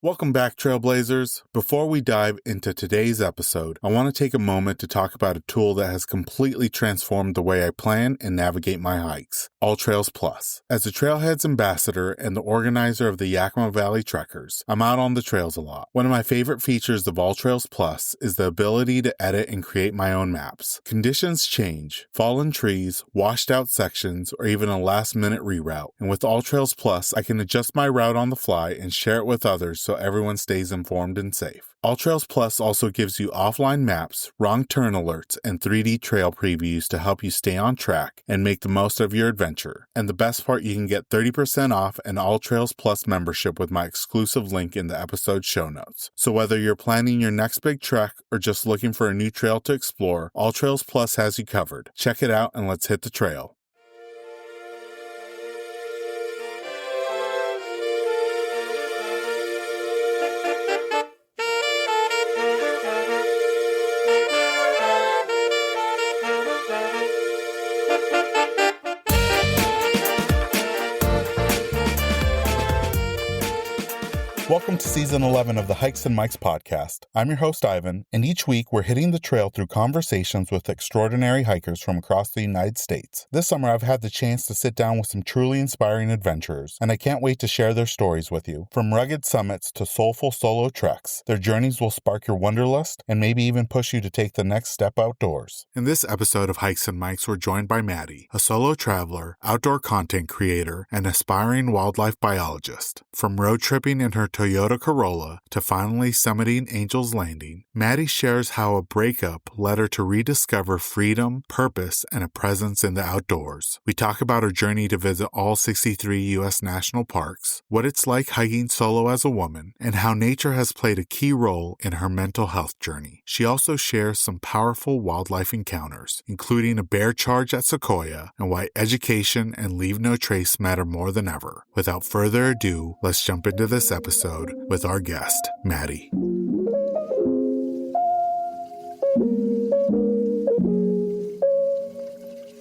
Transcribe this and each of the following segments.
Welcome back, Trailblazers. Before we dive into today's episode, I want to take a moment to talk about a tool that has completely transformed the way I plan and navigate my hikes, AllTrails Plus. As a Trailheads ambassador and the organizer of the Yakima Valley Trekkers, I'm out on the trails a lot. One of my favorite features of AllTrails Plus is the ability to edit and create my own maps. Conditions change, fallen trees, washed out sections, or even a last-minute reroute. And with AllTrails Plus, I can adjust my route on the fly and share it with others so everyone stays informed and safe. AllTrails Plus also gives you offline maps, wrong turn alerts, and 3D trail previews to help you stay on track and make the most of your adventure. And the best part, you can get 30% off an AllTrails Plus membership with my exclusive link in the episode show notes. So whether you're planning your next big trek or just looking for a new trail to explore, AllTrails Plus has you covered. Check it out and let's hit the trail. Welcome to Season 11 of the Hikes and Mikes podcast. I'm your host, Ivan, and each week we're hitting the trail through conversations with extraordinary hikers from across the United States. This summer, I've had the chance to sit down with some truly inspiring adventurers, and I can't wait to share their stories with you. From rugged summits to soulful solo treks, their journeys will spark your wanderlust and maybe even push you to take the next step outdoors. In this episode of Hikes and Mikes, we're joined by Maddie, a solo traveler, outdoor content creator, and aspiring wildlife biologist. From road tripping in her Toyota Corolla to finally summiting Angel's Landing, Maddie shares how a breakup led her to rediscover freedom, purpose, and a presence in the outdoors. We talk about her journey to visit all 63 U.S. national parks, what it's like hiking solo as a woman, and how nature has played a key role in her mental health journey. She also shares some powerful wildlife encounters, including a bear charge at Sequoia and why education and leave no trace matter more than ever. Without further ado, let's jump into this episode with our guest, Maddie.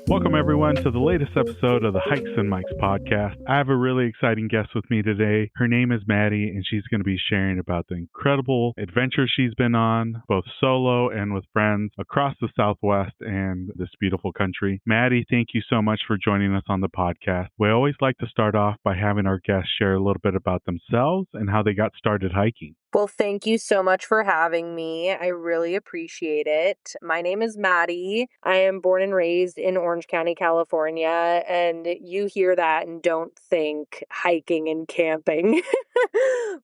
Welcome, everyone, to the latest episode of the Hikes and Mikes podcast. I have a really exciting guest with me today. Her name is Maddie, and she's going to be sharing about the incredible adventures she's been on, both solo and with friends, across the Southwest and this beautiful country. Maddie, thank you so much for joining us on the podcast. We always like to start off by having our guests share a little bit about themselves and how they got started hiking. Well, thank you so much for having me. I really appreciate it. My name is Maddie. I am born and raised in Orange County, California, and you hear that and don't think hiking and camping.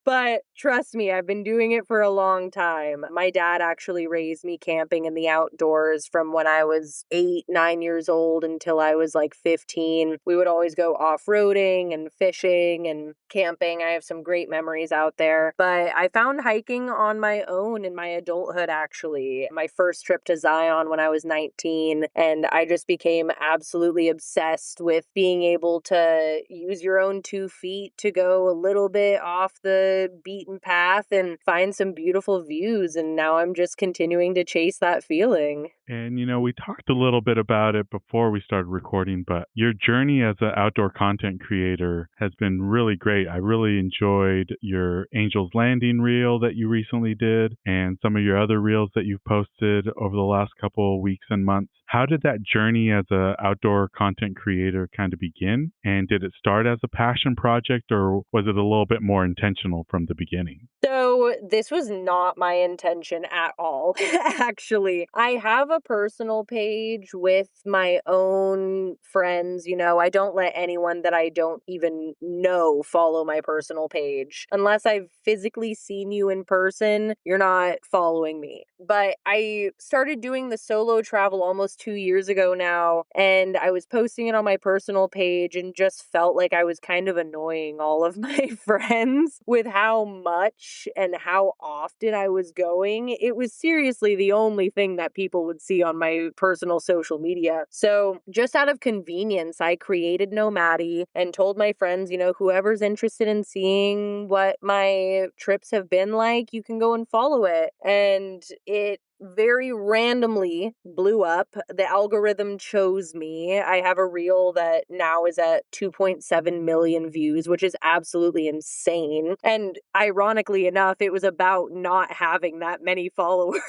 But trust me, I've been doing it for a long time. My dad actually raised me camping in the outdoors from when I was 8, 9 years old until I was like 15. We would always go off-roading and fishing and camping. I have some great memories out there. But I found hiking on my own in my adulthood, actually. My first trip to Zion when I was 19, and I just became absolutely obsessed with being able to use your own 2 feet to go a little bit off the beaten path and find some beautiful views, and now I'm just continuing to chase that feeling. And, we talked a little bit about it before we started recording, but your journey as an outdoor content creator has been really great. I really enjoyed your Angel's Landing reel that you recently did and some of your other reels that you've posted over the last couple of weeks and months. How did that journey as an outdoor content creator kind of begin? And did it start as a passion project, or was it a little bit more intentional from the beginning? So this was not my intention at all, actually. I have a personal page with my own friends. I don't let anyone that I don't even know follow my personal page. Unless I've physically seen you in person, you're not following me. But I started doing the solo travel almost 2 years ago now, and I was posting it on my personal page and just felt like I was kind of annoying all of my friends with how much and how often I was going. It was seriously the only thing that people would see on my personal social media. So just out of convenience, I created Maddie and told my friends, whoever's interested in seeing what my trips have been like, you can go and follow it. And it very randomly blew up. The algorithm chose me. I have a reel that now is at 2.7 million views, which is absolutely insane. And ironically enough, it was about not having that many followers.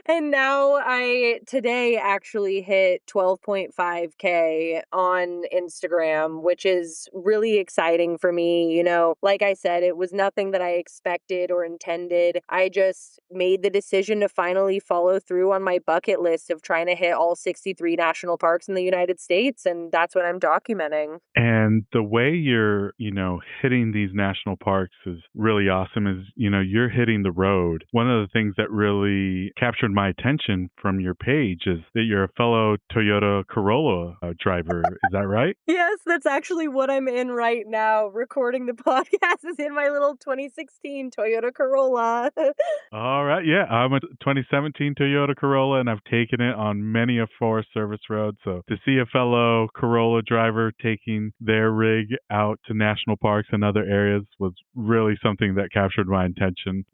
And now I today actually hit 12.5K on Instagram, which is really exciting for me. You know, like I said, it was nothing that I expected or intended. I just made the decision to finally follow through on my bucket list of trying to hit all 63 national parks in the United States. And that's what I'm documenting. And the way you're, hitting these national parks is really awesome is, you're hitting the road. One of the things that really captured my attention from your page is that you're a fellow Toyota Corolla driver. Is that right? Yes, that's actually what I'm in right now. Recording the podcast is in my little 2016 Toyota Corolla. All right. Yeah, I'm a 2017 Toyota Corolla, and I've taken it on many a Forest Service road. So to see a fellow Corolla driver taking their rig out to national parks and other areas was really something that captured my attention.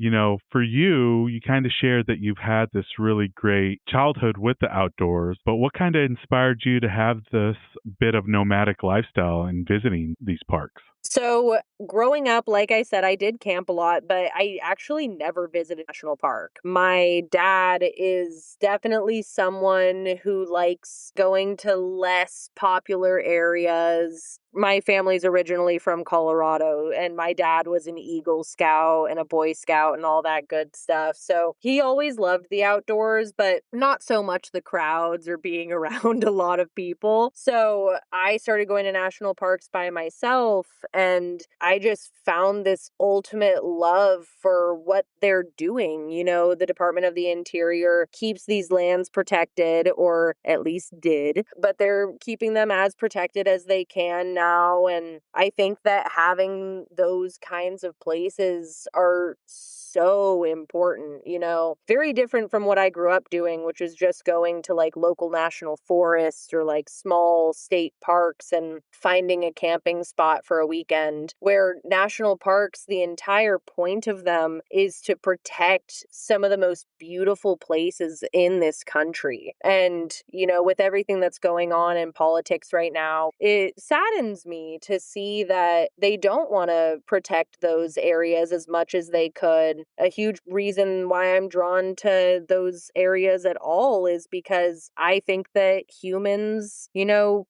For you kind of shared that you've had this really great childhood with the outdoors, but what kind of inspired you to have this bit of nomadic lifestyle in visiting these parks? So growing up, like I said, I did camp a lot, but I actually never visited a national park. My dad is definitely someone who likes going to less popular areas. My family's originally from Colorado, and my dad was an Eagle Scout and a Boy Scout and all that good stuff. So he always loved the outdoors, but not so much the crowds or being around a lot of people. So I started going to national parks by myself, and I just found this ultimate love for what they're doing. The Department of the Interior keeps these lands protected, or at least did, but they're keeping them as protected as they can now. And I think that having those kinds of places are so important, very different from what I grew up doing, which is just going to like local national forests or like small state parks and finding a camping spot for a weekend, where national parks, the entire point of them is to protect some of the most beautiful places in this country. And, with everything that's going on in politics right now, it saddens me to see that they don't want to protect those areas as much as they could. A huge reason why I'm drawn to those areas at all is because I think that humans,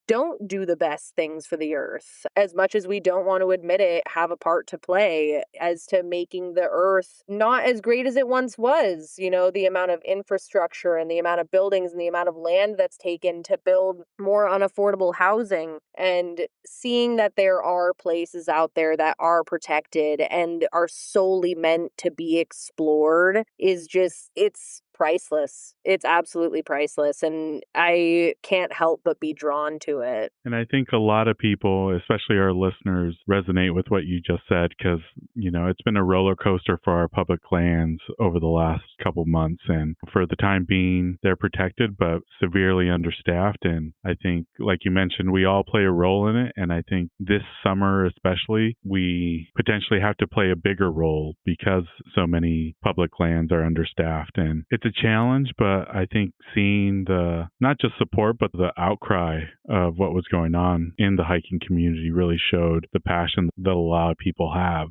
don't do the best things for the earth. As much as we don't want to admit it, have a part to play as to making the earth not as great as it once was. The amount of infrastructure and the amount of buildings and the amount of land that's taken to build more unaffordable housing, and seeing that there are places out there that are protected and are solely meant to be explored is just, it's priceless. It's absolutely priceless. And I can't help but be drawn to it. And I think a lot of people, especially our listeners, resonate with what you just said because, it's been a roller coaster for our public lands over the last couple months. And for the time being, they're protected but severely understaffed. And I think, like you mentioned, we all play a role in it. And I think this summer especially, we potentially have to play a bigger role because so many public lands are understaffed. And it's a challenge, but I think seeing the, not just support, but the outcry of what was going on in the hiking community really showed the passion that a lot of people have.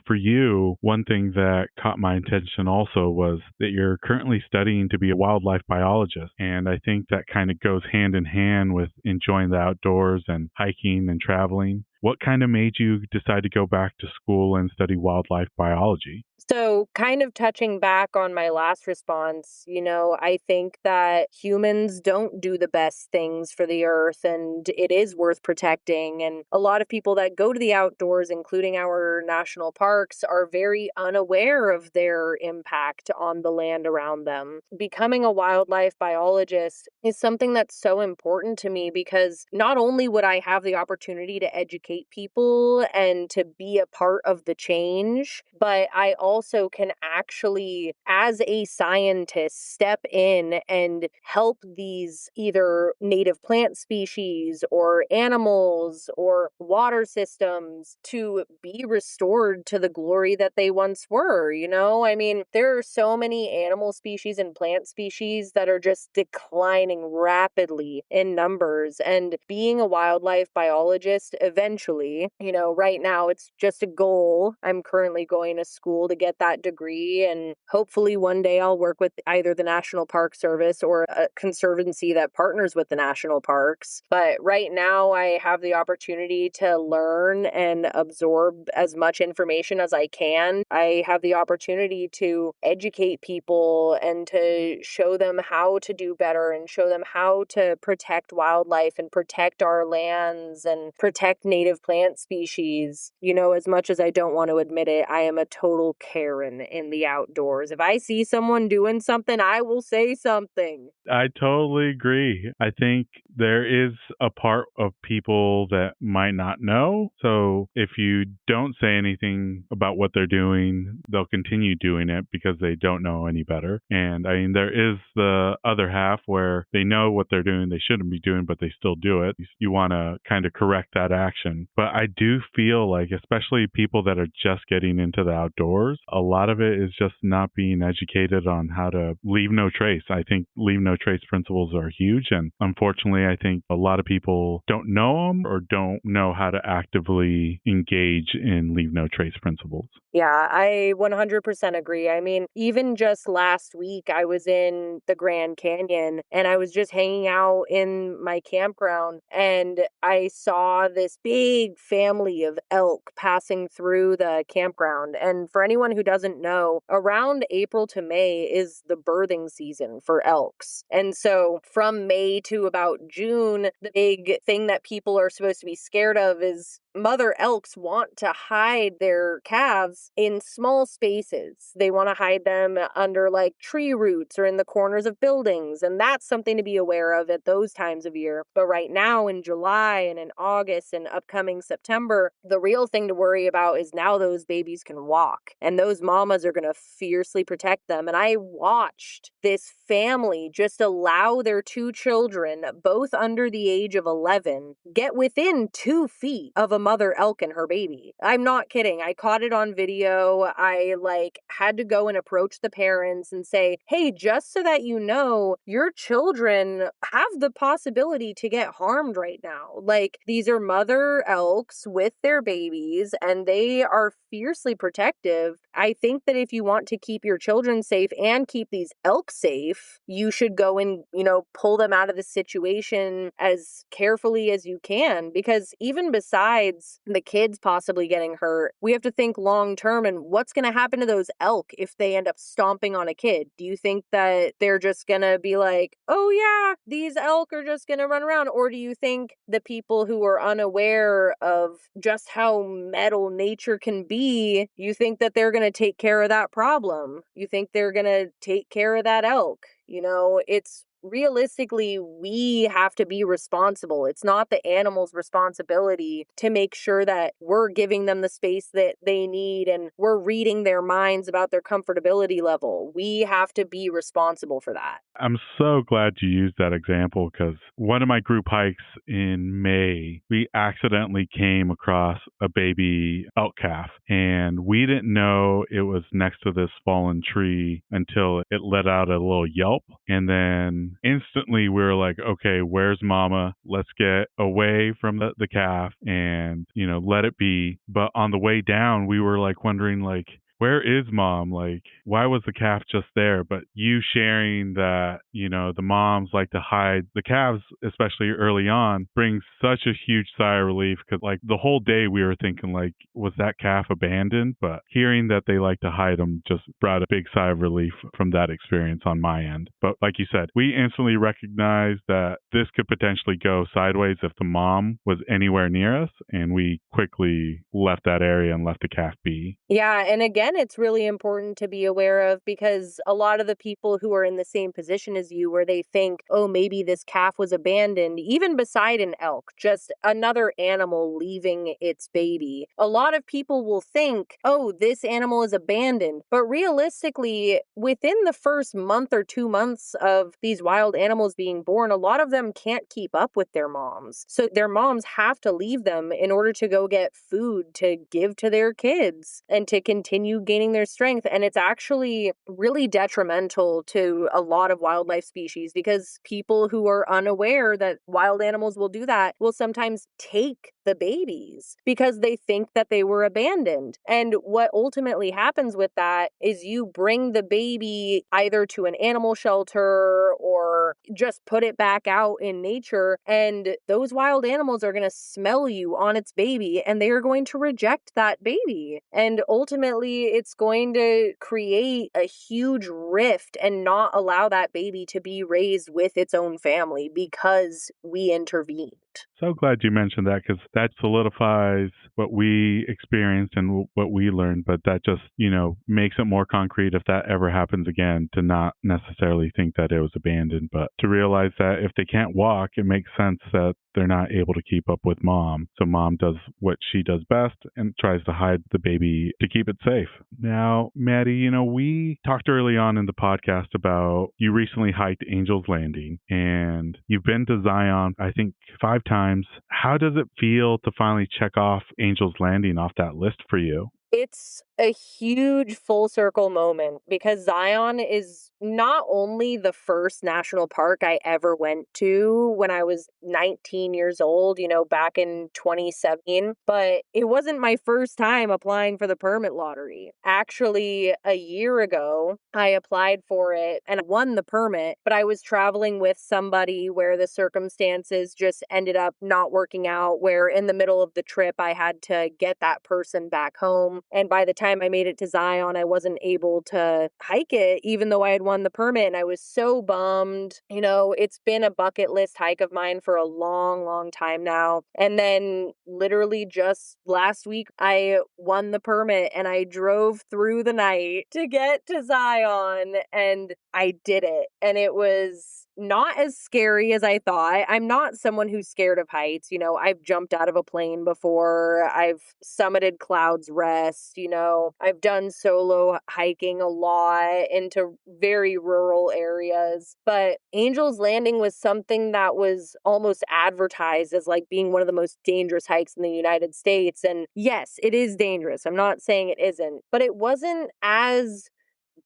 For you, one thing that caught my attention also was that you're currently studying to be a wildlife biologist. And I think that kind of goes hand in hand with enjoying the outdoors and hiking and traveling. What kind of made you decide to go back to school and study wildlife biology? So kind of touching back on my last response, I think that humans don't do the best things for the earth, and it is worth protecting. And a lot of people that go to the outdoors, including our national parks, are very unaware of their impact on the land around them. Becoming a wildlife biologist is something that's so important to me because not only would I have the opportunity to educate educate people and to be a part of the change, but I also can actually, as a scientist, step in and help these either native plant species or animals or water systems to be restored to the glory that they once were. I mean, there are so many animal species and plant species that are just declining rapidly in numbers. And being a wildlife biologist, eventually, right now it's just a goal. I'm currently going to school to get that degree, and hopefully one day I'll work with either the National Park Service or a conservancy that partners with the national parks. But right now I have the opportunity to learn and absorb as much information as I can. I have the opportunity to educate people and to show them how to do better and show them how to protect wildlife and protect our lands and protect native plant species. As much as I don't want to admit it, I am a total Karen in the outdoors. If I see someone doing something, I will say something. I totally agree. I think there is a part of people that might not know. So if you don't say anything about what they're doing, they'll continue doing it because they don't know any better. And I mean, there is the other half where they know what they're doing, they shouldn't be doing, but they still do it. You want to kind of correct that action. But I do feel like, especially people that are just getting into the outdoors, a lot of it is just not being educated on how to leave no trace. I think leave no trace principles are huge. And unfortunately, I think a lot of people don't know them or don't know how to actively engage in leave no trace principles. Yeah, I 100% agree. I mean, even just last week, I was in the Grand Canyon and I was just hanging out in my campground and I saw this big family of elk passing through the campground. And for anyone who doesn't know, around April to May is the birthing season for elks. And so from May to about June, the big thing that people are supposed to be scared of is mother elks want to hide their calves in small spaces. They want to hide them under like tree roots or in the corners of buildings. And that's something to be aware of at those times of year. But right now in July and in August and upcoming September, the real thing to worry about is now those babies can walk and those mamas are going to fiercely protect them. And I watched this family just allow their two children, both under the age of 11, get within 2 feet of a mother elk and her baby. I'm not kidding. I caught it on video. I had to go and approach the parents and say, hey, just so that you know, your children have the possibility to get harmed right now. These are mother elks with their babies and they are fiercely protective. I think that if you want to keep your children safe and keep these elk safe, you should go and, pull them out of the situation as carefully as you can, because even besides the kids possibly getting hurt, we have to think long term and what's going to happen to those elk if they end up stomping on a kid. Do you think that they're just going to be like, oh yeah, these elk are just going to run around? Or do you think the people who are unaware of just how metal nature can be, you think that they're going to take care of that problem? You think they're going to take care of that elk? It's realistically, we have to be responsible. It's not the animal's responsibility to make sure that we're giving them the space that they need and we're reading their minds about their comfortability level. We have to be responsible for that. I'm so glad you used that example because one of my group hikes in May, we accidentally came across a baby elk calf and we didn't know it was next to this fallen tree until it let out a little yelp. And then instantly we were like, okay, where's mama? Let's get away from the calf and, let it be. But on the way down, we were wondering where is mom? Why was the calf just there? But you sharing that, the moms like to hide the calves, especially early on, brings such a huge sigh of relief because the whole day we were thinking was that calf abandoned? But hearing that they like to hide them just brought a big sigh of relief from that experience on my end. But like you said, we instantly recognized that this could potentially go sideways if the mom was anywhere near us, and we quickly left that area and left the calf be. Yeah, and again, again, it's really important to be aware of, because a lot of the people who are in the same position as you, where they think, oh, maybe this calf was abandoned, even beside an elk, just another animal leaving its baby. A lot of people will think, oh, this animal is abandoned. But realistically, within the first month or 2 months of these wild animals being born, a lot of them can't keep up with their moms. So their moms have to leave them in order to go get food to give to their kids and to continue gaining their strength. And it's actually really detrimental to a lot of wildlife species, because people who are unaware that wild animals will do that will sometimes take the babies because they think that they were abandoned. And what ultimately happens with that is you bring the baby either to an animal shelter or just put it back out in nature, and those wild animals are going to smell you on its baby and they are going to reject that baby. And ultimately, it's going to create a huge rift and not allow that baby to be raised with its own family because we intervened. So glad you mentioned that, because that solidifies what we experienced and what we learned. But that just, makes it more concrete if that ever happens again, to not necessarily think that it was abandoned, but to realize that if they can't walk, it makes sense that they're not able to keep up with mom. So mom does what she does best and tries to hide the baby to keep it safe. Now, Maddie, we talked early on in the podcast about you recently hiked Angel's Landing and you've been to Zion, I think 5 times. How does it feel to finally check off Angel's Landing off that list for you? It's a huge full circle moment, because Zion is not only the first national park I ever went to when I was 19 years old, back in 2017, but it wasn't my first time applying for the permit lottery. Actually, a year ago, I applied for it and won the permit, but I was traveling with somebody where the circumstances just ended up not working out, where in the middle of the trip, I had to get that person back home. And by the time I made it to Zion, I wasn't able to hike it, even though I had won the permit. And I was so bummed. It's been a bucket list hike of mine for a long, long time now. And then literally just last week, I won the permit and I drove through the night to get to Zion, and I did it. And it was not as scary as I thought. I'm not someone who's scared of heights. I've jumped out of a plane before. I've summited Clouds Rest. I've done solo hiking a lot into very rural areas. But Angel's Landing was something that was almost advertised as like being one of the most dangerous hikes in the United States. And yes, it is dangerous. I'm not saying it isn't, but it wasn't as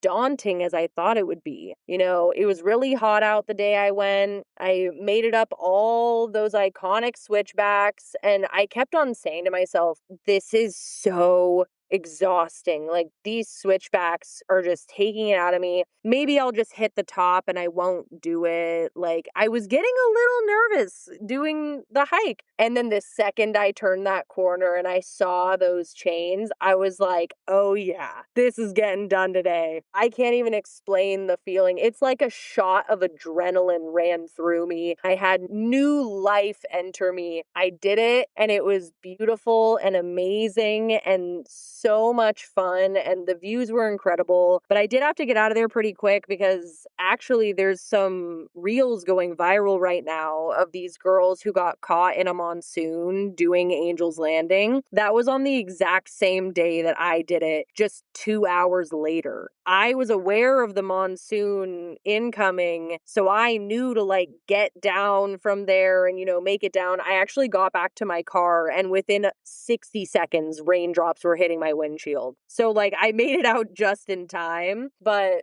daunting as I thought it would be. It was really hot out the day I went. I made it up all those iconic switchbacks, and I kept on saying to myself, this is so exhausting. Like, these switchbacks are just taking it out of me. Maybe I'll just hit the top and I won't do it. Like, I was getting a little nervous doing the hike. And then the second I turned that corner and I saw those chains, I was like, oh yeah, this is getting done today. I can't even explain the feeling. It's like a shot of adrenaline ran through me. I had new life enter me. I did it, and it was beautiful and amazing and so much fun, and the views were incredible. But I did have to get out of there pretty quick, because actually there's some reels going viral right now of these girls who got caught in a monsoon doing Angel's Landing. That was on the exact same day that I did it, just 2 hours later. I was aware of the monsoon incoming, so I knew to get down from there and, make it down. I actually got back to my car, and within 60 seconds, raindrops were hitting my windshield. So I made it out just in time, but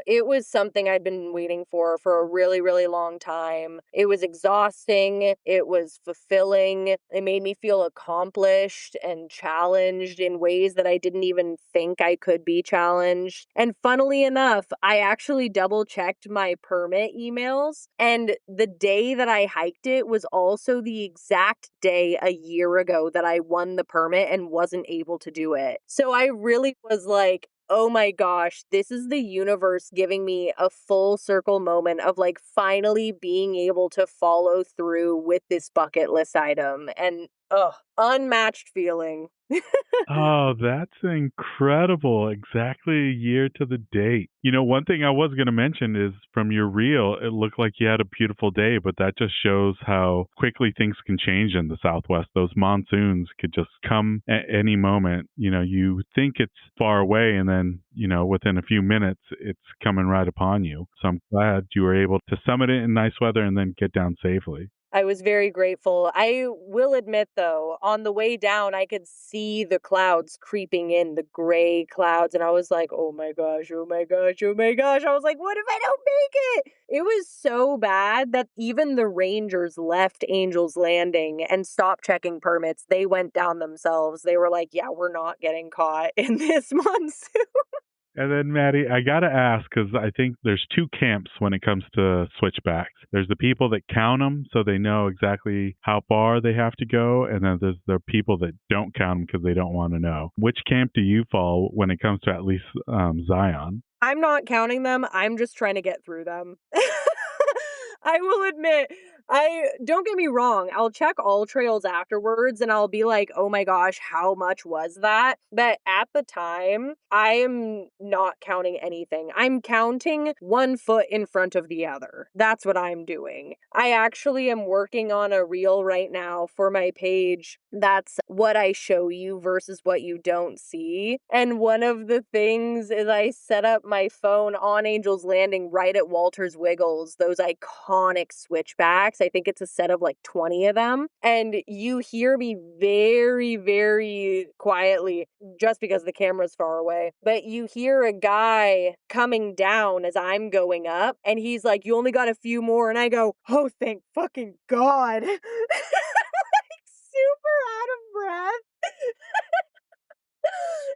it was something I'd been waiting for a really, really long time. It was exhausting. It was fulfilling. It made me feel accomplished and challenged in ways that I didn't even think I could be challenged. And funnily enough, I actually double checked my permit emails, and the day that I hiked it was also the exact day a year ago that I won the permit and wasn't able to do it. So I really was like, oh my gosh, this is the universe giving me a full circle moment of finally being able to follow through with this bucket list item. And Unmatched feeling. Oh, that's incredible. Exactly a year to the date. One thing I was going to mention is from your reel, it looked like you had a beautiful day, but that just shows how quickly things can change in the Southwest. Those monsoons could just come at any moment. You think it's far away, and then, within a few minutes, it's coming right upon you. So I'm glad you were able to summit it in nice weather and then get down safely. I was very grateful. I will admit, though, on the way down, I could see the clouds creeping in, the gray clouds. And I was like, oh my gosh, oh my gosh, oh my gosh. I was like, what if I don't make it? It was so bad that even the rangers left Angel's Landing and stopped checking permits. They went down themselves. They were like, yeah, we're not getting caught in this monsoon. And then, Maddie, I got to ask, because I think there's two camps when it comes to switchbacks. There's the people that count them so they know exactly how far they have to go, and then there's the people that don't count them because they don't want to know. Which camp do you fall when it comes to at least Zion? I'm not counting them. I'm just trying to get through them. I will admit, don't get me wrong, I'll check all trails afterwards and I'll be like, oh my gosh, how much was that? But at the time, I am not counting anything. I'm counting one foot in front of the other. That's what I'm doing. I actually am working on a reel right now for my page. That's what I show you versus what you don't see. And one of the things is I set up my phone on Angel's Landing right at Walter's Wiggles, those iconic switchbacks. I think it's a set of like 20 of them. And you hear me very, very quietly just because the camera's far away. But you hear a guy coming down as I'm going up. And he's like, you only got a few more. And I go, oh, thank fucking God. Like super out of breath.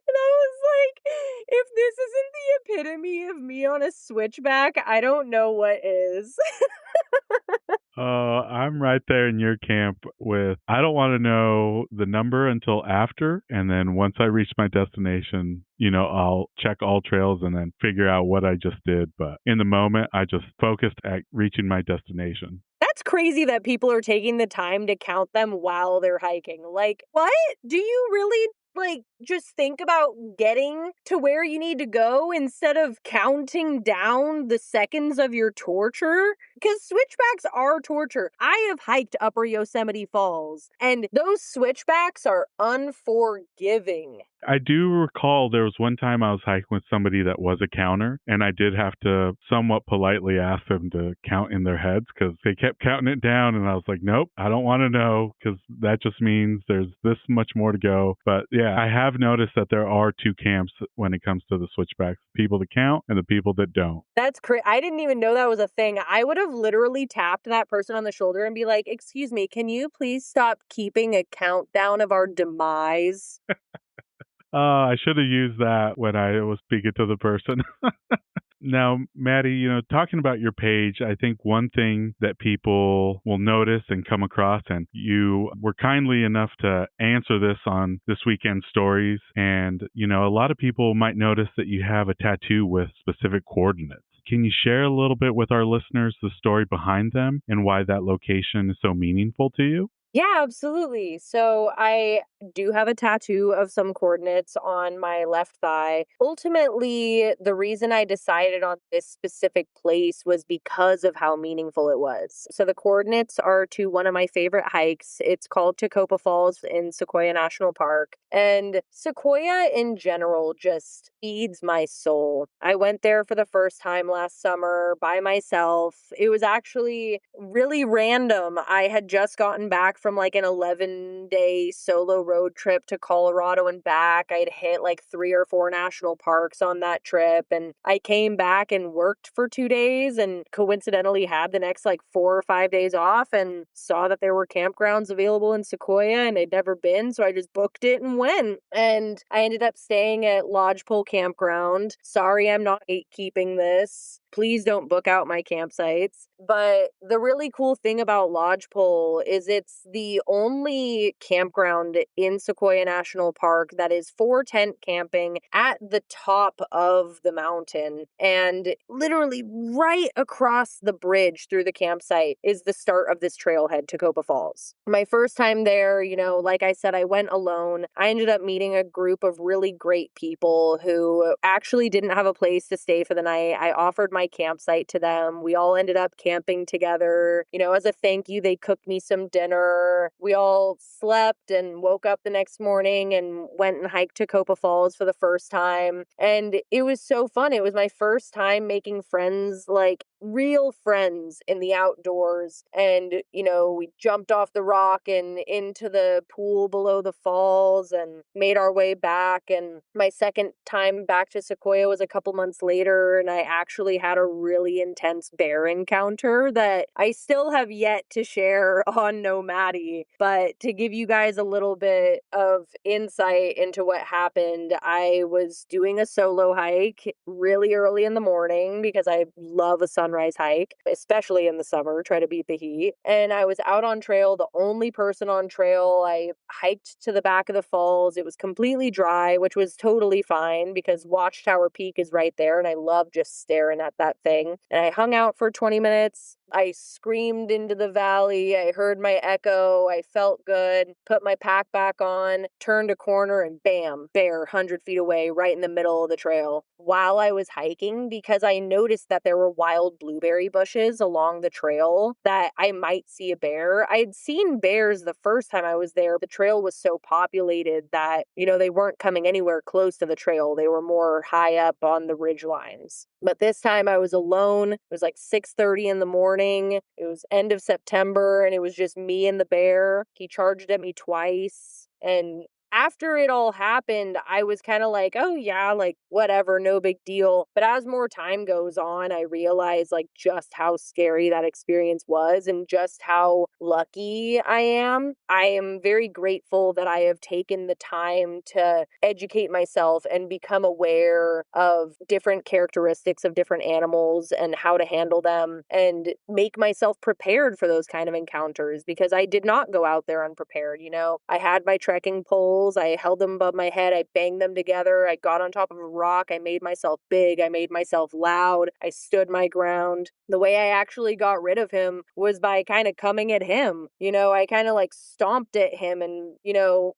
And I was like, if this isn't the epitome of me on a switchback, I don't know what is. I'm right there in your camp with, I don't want to know the number until after. And then once I reach my destination, I'll check all trails and then figure out what I just did. But in the moment, I just focused at reaching my destination. That's crazy that people are taking the time to count them while they're hiking. Like, what? Do you really just think about getting to where you need to go instead of counting down the seconds of your torture? Because switchbacks are torture. I have hiked Upper Yosemite Falls, and those switchbacks are unforgiving. I do recall there was one time I was hiking with somebody that was a counter, and I did have to somewhat politely ask them to count in their heads because they kept counting it down, and I was like, nope, I don't want to know because that just means there's this much more to go. But yeah, I have noticed that there are two camps when it comes to the switchbacks, people that count and the people that don't. That's crazy. I didn't even know that was a thing. I would have literally tapped that person on the shoulder and be like, excuse me, can you please stop keeping a countdown of our demise? I should have used that when I was speaking to the person. Now, Maddie, talking about your page, I think one thing that people will notice and come across, and you were kindly enough to answer this on this weekend stories. And, a lot of people might notice that you have a tattoo with specific coordinates. Can you share a little bit with our listeners the story behind them and why that location is so meaningful to you? Yeah, absolutely. So I do have a tattoo of some coordinates on my left thigh. Ultimately, the reason I decided on this specific place was because of how meaningful it was. So the coordinates are to one of my favorite hikes. It's called Tokopah Falls in Sequoia National Park. And Sequoia in general just feeds my soul. I went there for the first time last summer by myself. It was actually really random. I had just gotten back from like an 11-day solo road trip to Colorado and back. I'd hit like 3 or 4 national parks on that trip. And I came back and worked for 2 days and coincidentally had the next like 4 or 5 days off and saw that there were campgrounds available in Sequoia and I'd never been. So I just booked it and went. And I ended up staying at Lodgepole Campground. Sorry, I'm not gatekeeping this. please don't book out my campsites. But the really cool thing about Lodgepole is it's the only campground in Sequoia National Park that is for tent camping at the top of the mountain. And literally right across the bridge through the campsite is the start of this trailhead to Tokopah Falls. My first time there, like I said, I went alone. I ended up meeting a group of really great people who actually didn't have a place to stay for the night. I offered my campsite to them. We all ended up camping together. As a thank you, they cooked me some dinner. We all slept and woke up the next morning and went and hiked to Tokopah Falls for the first time. And it was so fun. It was my first time making friends, like real friends in the outdoors. And, we jumped off the rock and into the pool below the falls and made our way back. And my second time back to Sequoia was a couple months later, and I actually had a really intense bear encounter that I still have yet to share on No Maddie. But to give you guys a little bit of insight into what happened, I was doing a solo hike really early in the morning because I love a sunrise hike, especially in the summer, try to beat the heat. And I was out on trail, the only person on trail. I hiked to the back of the falls. It was completely dry, which was totally fine because Watchtower Peak is right there, and I love just staring at that thing. And I hung out for 20 minutes. I screamed into the valley. I heard my echo. I felt good. Put my pack back on, turned a corner, and bam, bear 100 feet away, right in the middle of the trail. While I was hiking, because I noticed that there were wild blueberry bushes along the trail, that I might see a bear. I had seen bears the first time I was there. The trail was so populated that, they weren't coming anywhere close to the trail. They were more high up on the ridge lines. But this time I was alone. It was like 6:30 in the morning. It was end of September, and it was just me and the bear. He charged at me twice. And after it all happened, I was kind of like, oh yeah, like whatever, no big deal. But as more time goes on, I realize like just how scary that experience was and just how lucky I am. I am very grateful that I have taken the time to educate myself and become aware of different characteristics of different animals and how to handle them and make myself prepared for those kind of encounters, because I did not go out there unprepared. I had my trekking poles. I held them above my head. I banged them together. I got on top of a rock. I made myself big. I made myself loud. I stood my ground. The way I actually got rid of him was by kind of coming at him. I kind of like stomped at him, and,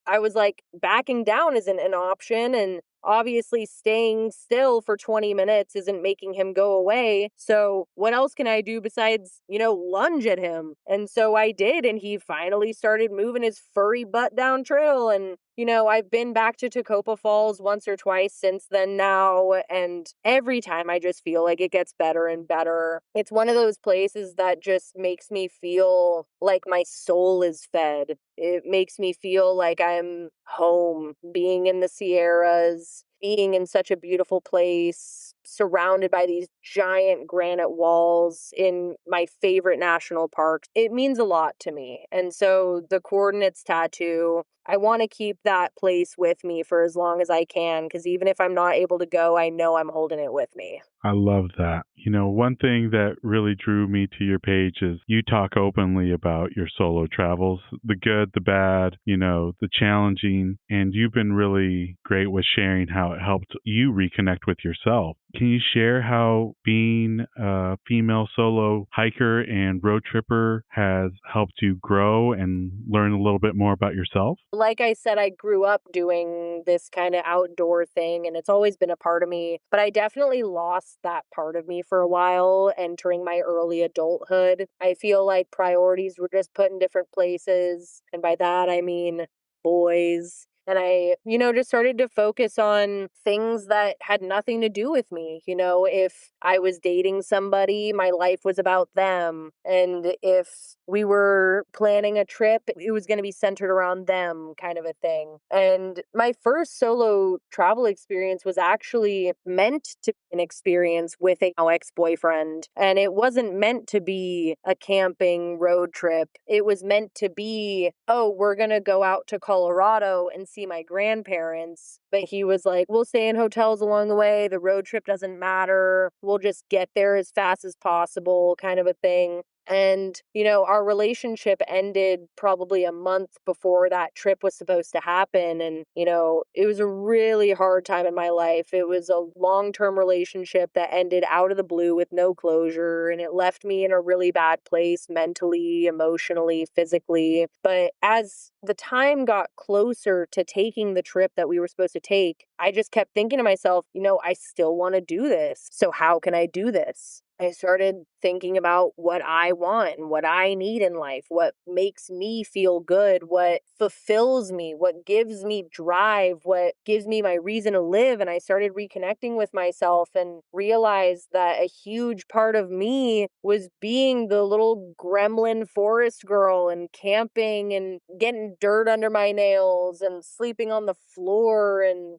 I was like, backing down isn't an option. And obviously staying still for 20 minutes isn't making him go away. So what else can I do besides, lunge at him? And so I did, and he finally started moving his furry butt down trail. And, I've been back to Tokopah Falls once or twice since then now, and every time I just feel like it gets better and better. It's one of those places that just makes me feel like my soul is fed. It makes me feel like I'm home, being in the Sierras, being in such a beautiful place, surrounded by these giant granite walls in my favorite national park. It means a lot to me. And so the coordinates tattoo, I want to keep that place with me for as long as I can, because even if I'm not able to go, I know I'm holding it with me. I love that. One thing that really drew me to your page is you talk openly about your solo travels, the good, the bad, the challenging, and you've been really great with sharing how it helped you reconnect with yourself. Can you share how being a female solo hiker and road tripper has helped you grow and learn a little bit more about yourself? Like I said, I grew up doing this kind of outdoor thing, and it's always been a part of me, but I definitely lost that part of me for a while entering my early adulthood. I feel like priorities were just put in different places, and by that I mean boys. And I, just started to focus on things that had nothing to do with me. If I was dating somebody, my life was about them. And if we were planning a trip, it was going to be centered around them, kind of a thing. And my first solo travel experience was actually meant to be an experience with a ex-boyfriend. And it wasn't meant to be a camping road trip. It was meant to be, oh, we're going to go out to Colorado and see see my grandparents. But he was like, we'll stay in hotels along the way. The road trip doesn't matter. We'll just get there as fast as possible, kind of a thing. And, our relationship ended probably a month before that trip was supposed to happen. And, it was a really hard time in my life. It was a long-term relationship that ended out of the blue with no closure. And it left me in a really bad place mentally, emotionally, physically. But as the time got closer to taking the trip that we were supposed to take, I just kept thinking to myself, I still want to do this. So how can I do this? I started thinking about what I want and what I need in life, what makes me feel good, what fulfills me, what gives me drive, what gives me my reason to live. And I started reconnecting with myself and realized that a huge part of me was being the little gremlin forest girl and camping and getting dirt under my nails and sleeping on the floor. And,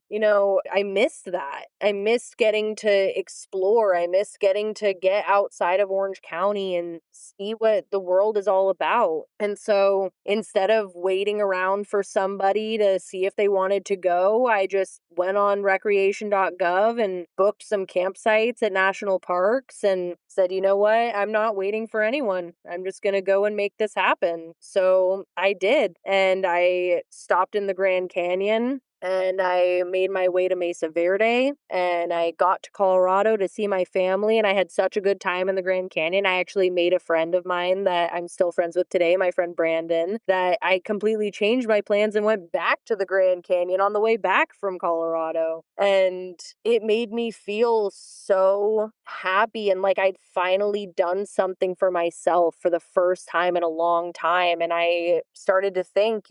I missed that. I missed getting to explore. I missed getting to get outside of Orange County and see what the world is all about. And so instead of waiting around for somebody to see if they wanted to go, I just went on recreation.gov and booked some campsites at national parks and said, you know what? I'm not waiting for anyone. I'm just going to go and make this happen. So I did. And I stopped in the Grand Canyon. And I made my way to Mesa Verde, and I got to Colorado to see my family, and I had such a good time in the Grand Canyon. I actually made a friend of mine that I'm still friends with today, my friend Brandon, that I completely changed my plans and went back to the Grand Canyon on the way back from Colorado. And it made me feel so happy and like I'd finally done something for myself for the first time in a long time. And I started to think,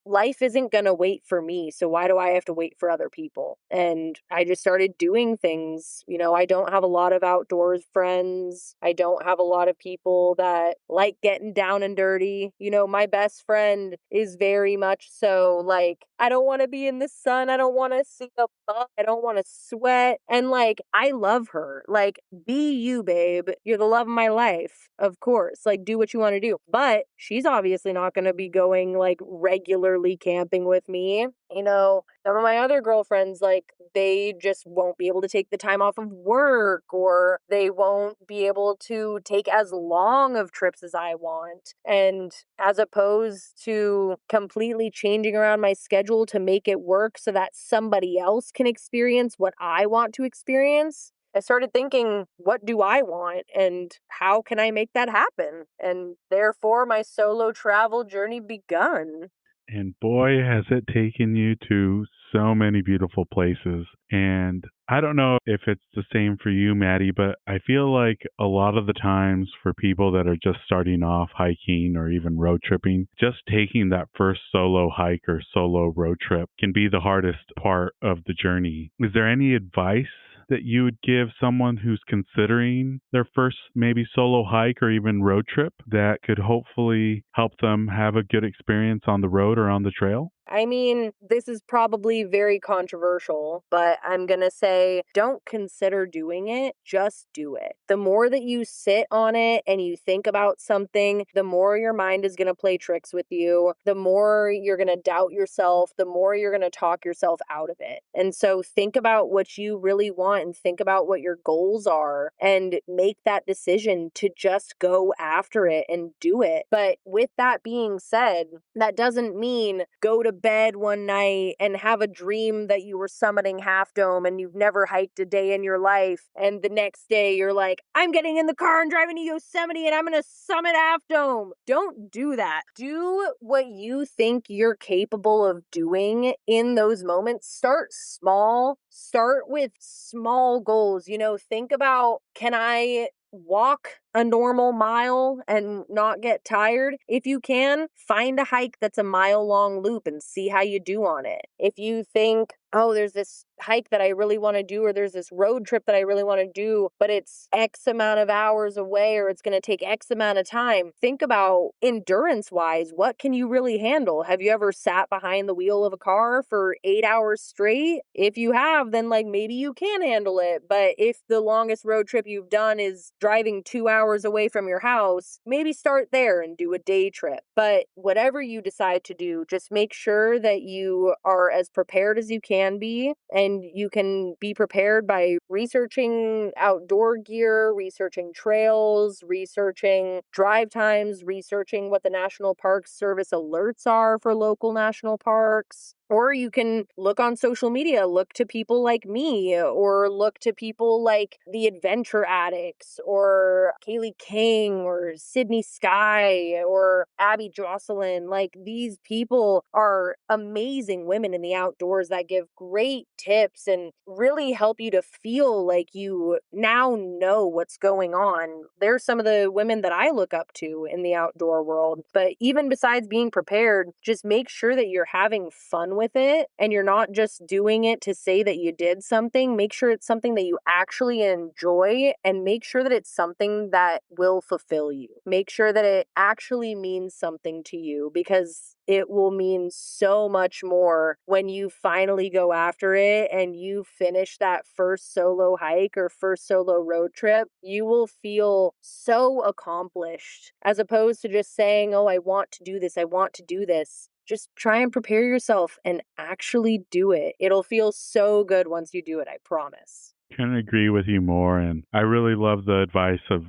life isn't going to wait for me. So why do I have to wait for other people? And I just started doing things. I don't have a lot of outdoors friends. I don't have a lot of people that like getting down and dirty. My best friend is very much so like, I don't want to be in the sun. I don't want to see the sun. I don't want to sweat. And like, I love her. Like, be you, babe. You're the love of my life. Of course. Like, do what you want to do. But she's obviously not going to be going like regularly camping with me. Some of my other girlfriends, like, they just won't be able to take the time off of work, or they won't be able to take as long of trips as I want. And as opposed to completely changing around my schedule to make it work so that somebody else can experience what I want to experience, I started thinking, what do I want and how can I make that happen? And therefore, my solo travel journey begun. And boy, has it taken you to so many beautiful places. And I don't know if it's the same for you, Maddie, but I feel like a lot of the times for people that are just starting off hiking or even road tripping, just taking that first solo hike or solo road trip can be the hardest part of the journey. Is there any advice that you would give someone who's considering their first maybe solo hike or even road trip that could hopefully help them have a good experience on the road or on the trail? I mean, this is probably very controversial, but I'm going to say don't consider doing it, just do it. The more that you sit on it and you think about something, the more your mind is going to play tricks with you, the more you're going to doubt yourself, the more you're going to talk yourself out of it. And so think about what you really want and think about what your goals are and make that decision to just go after it and do it. But with that being said, that doesn't mean go to bed one night and have a dream that you were summiting Half Dome and you've never hiked a day in your life. And the next day you're like, I'm getting in the car and driving to Yosemite and I'm going to summit Half Dome. Don't do that. Do what you think you're capable of doing in those moments. Start small. Start with small goals. Think about, can I walk a normal mile and not get tired? If you can, find a hike that's a mile-long loop and see how you do on it. If you think, oh, there's this hike that I really want to do, or there's this road trip that I really want to do, but it's X amount of hours away, or it's going to take X amount of time. Think about endurance wise, what can you really handle? Have you ever sat behind the wheel of a car for 8 hours straight? If you have, then like maybe you can handle it. But if the longest road trip you've done is driving 2 hours away from your house, maybe start there and do a day trip. But whatever you decide to do, just make sure that you are as prepared as you can be. And you can be prepared by researching outdoor gear, researching trails, researching drive times, researching what the National Park Service alerts are for local national parks. Or you can look on social media, look to people like me, or look to people like the Adventure Addicts, or Kaylee King, or Sydney Sky, or Abby Jocelyn. Like, these people are amazing women in the outdoors that give great tips and really help you to feel like you now know what's going on. They're some of the women that I look up to in the outdoor world. But even besides being prepared, just make sure that you're having fun with it and you're not just doing it to say that you did something. Make sure it's something that you actually enjoy, and make sure that it's something that will fulfill you. Make sure that it actually means something to you, because it will mean so much more when you finally go after it and you finish that first solo hike or first solo road trip. You will feel so accomplished, as opposed to just saying, oh, I want to do this, I want to do this. Just try and prepare yourself and actually do it. It'll feel so good once you do it, I promise. Couldn't agree with you more. And I really love the advice of,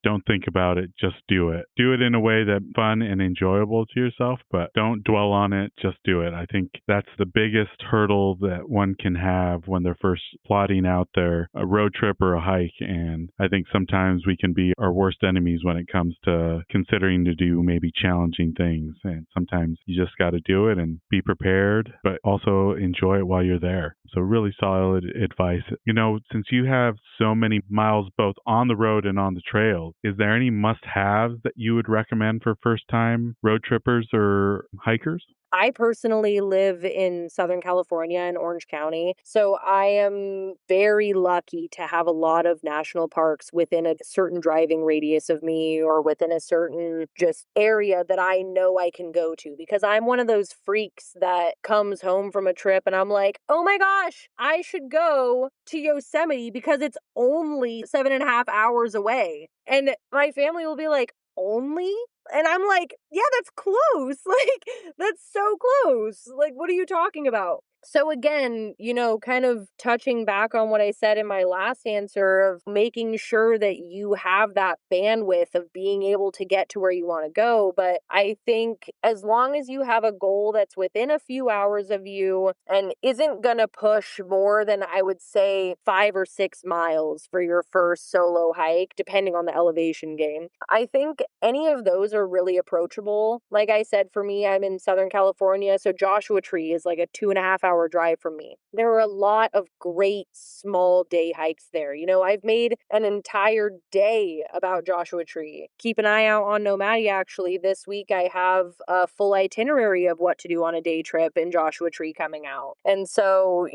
don't think about it, just do it. Do it in a way that's fun and enjoyable to yourself, but don't dwell on it, just do it. I think that's the biggest hurdle that one can have when they're first plotting out their a road trip or a hike. And I think sometimes we can be our worst enemies when it comes to considering to do maybe challenging things. And sometimes you just got to do it and be prepared, but also enjoy it while you're there. So really solid advice. Since you have so many miles both on the road and on the trail, is there any must-haves that you would recommend for first-time road trippers or hikers? I personally live in Southern California in Orange County, so I am very lucky to have a lot of national parks within a certain driving radius of me, or within a certain just area that I know I can go to, because I'm one of those freaks that comes home from a trip and I'm like, oh my gosh, I should go to Yosemite because it's only 7.5 hours away. And my family will be like, only? And I'm like, yeah, that's close. Like, that's so close. Like, what are you talking about? So again, kind of touching back on what I said in my last answer of making sure that you have that bandwidth of being able to get to where you want to go. But I think as long as you have a goal that's within a few hours of you and isn't going to push more than, I would say, 5 or 6 miles for your first solo hike, depending on the elevation gain, I think any of those are really approachable. Like I said, for me, I'm in Southern California, so Joshua Tree is like a 2.5-hour drive from me. There are a lot of great small day hikes there. I've made an entire day about Joshua Tree. Keep an eye out on Maddie. Actually, this week I have a full itinerary of what to do on a day trip in Joshua Tree coming out. And so,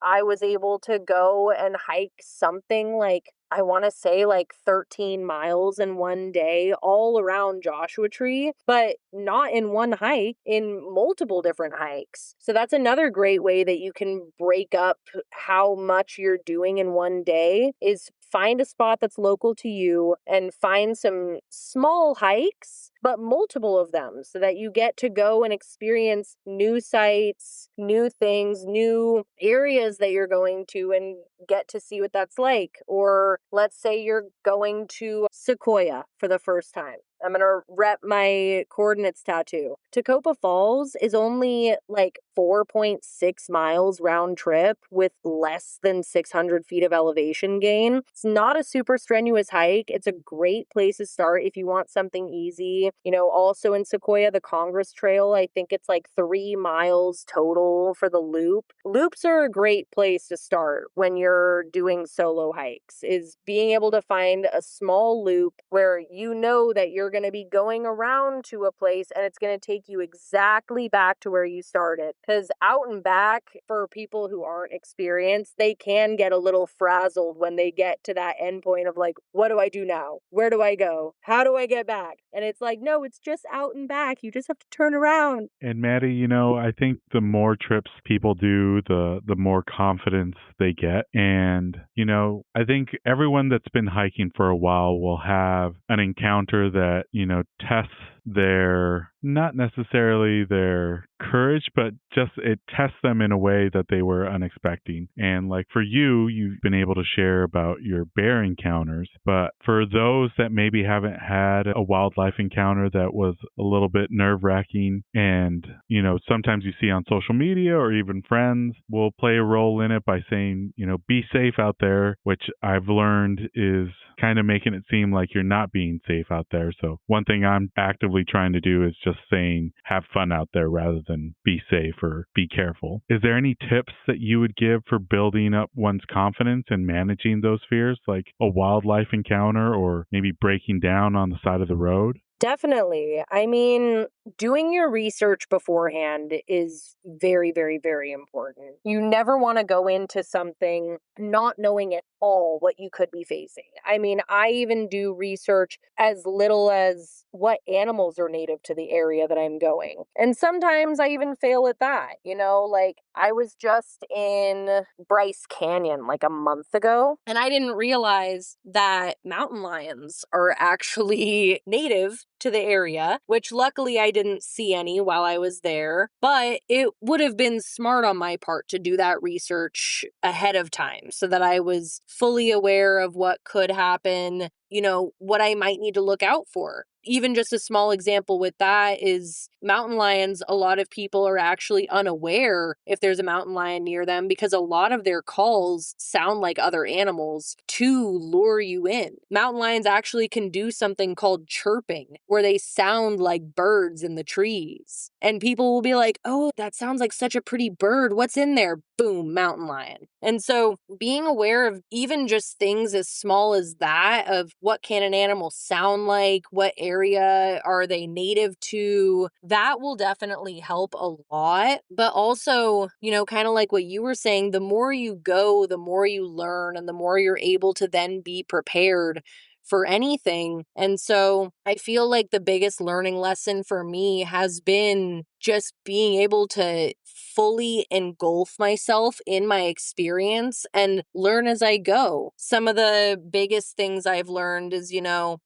I was able to go and hike something like, I want to say like 13 miles in one day all around Joshua Tree, but not in one hike, in multiple different hikes. So that's another great way that you can break up how much you're doing in one day, is find a spot that's local to you and find some small hikes, but multiple of them, so that you get to go and experience new sites, new things, new areas that you're going to, and get to see what that's like. Or let's say you're going to Sequoia for the first time. I'm going to rep my coordinates tattoo. Tokopah Falls is only like 4.6 miles round trip with less than 600 feet of elevation gain. It's not a super strenuous hike. It's a great place to start if you want something easy. Also in Sequoia, the Congress Trail, I think it's like 3 miles total for the loop. Loops are a great place to start when you're doing solo hikes, is being able to find a small loop where you know that you're you're going to be going around to a place and it's going to take you exactly back to where you started. Because out and back, for people who aren't experienced, they can get a little frazzled when they get to that end point of like, what do I do now? Where do I go? How do I get back? And it's like, no, it's just out and back. You just have to turn around. And Maddie, I think the more trips people do, the more confidence they get. And, I think everyone that's been hiking for a while will have an encounter that, tests not necessarily their courage, but just it tests them in a way that they were unexpecting. And like for you, you've been able to share about your bear encounters, but for those that maybe haven't had a wildlife encounter that was a little bit nerve-wracking, and sometimes you see on social media or even friends will play a role in it by saying, be safe out there, which I've learned is kind of making it seem like you're not being safe out there. So one thing I'm actively trying to do is just saying have fun out there rather than be safe or be careful. Is there any tips that you would give for building up one's confidence and managing those fears, like a wildlife encounter or maybe breaking down on the side of the road? Definitely. I mean, doing your research beforehand is very, very, very important. You never want to go into something not knowing at all what you could be facing. I mean, I even do research as little as what animals are native to the area that I'm going. And sometimes I even fail at that. Like I was just in Bryce Canyon like a month ago, and I didn't realize that mountain lions are actually native to the area, which luckily I didn't see any while I was there, but it would have been smart on my part to do that research ahead of time so that I was fully aware of what could happen, what I might need to look out for. Even just a small example with that is mountain lions. A lot of people are actually unaware if there's a mountain lion near them because a lot of their calls sound like other animals to lure you in. Mountain lions actually can do something called chirping, where they sound like birds in the trees. And people will be like, oh, that sounds like such a pretty bird. What's in there? Boom, mountain lion. And so being aware of even just things as small as that, of what can an animal sound like, what area are they native to, that will definitely help a lot. But also, kind of like what you were saying, the more you go, the more you learn, and the more you're able to then be prepared for anything. And so I feel like the biggest learning lesson for me has been just being able to fully engulf myself in my experience and learn as I go. Some of the biggest things I've learned is,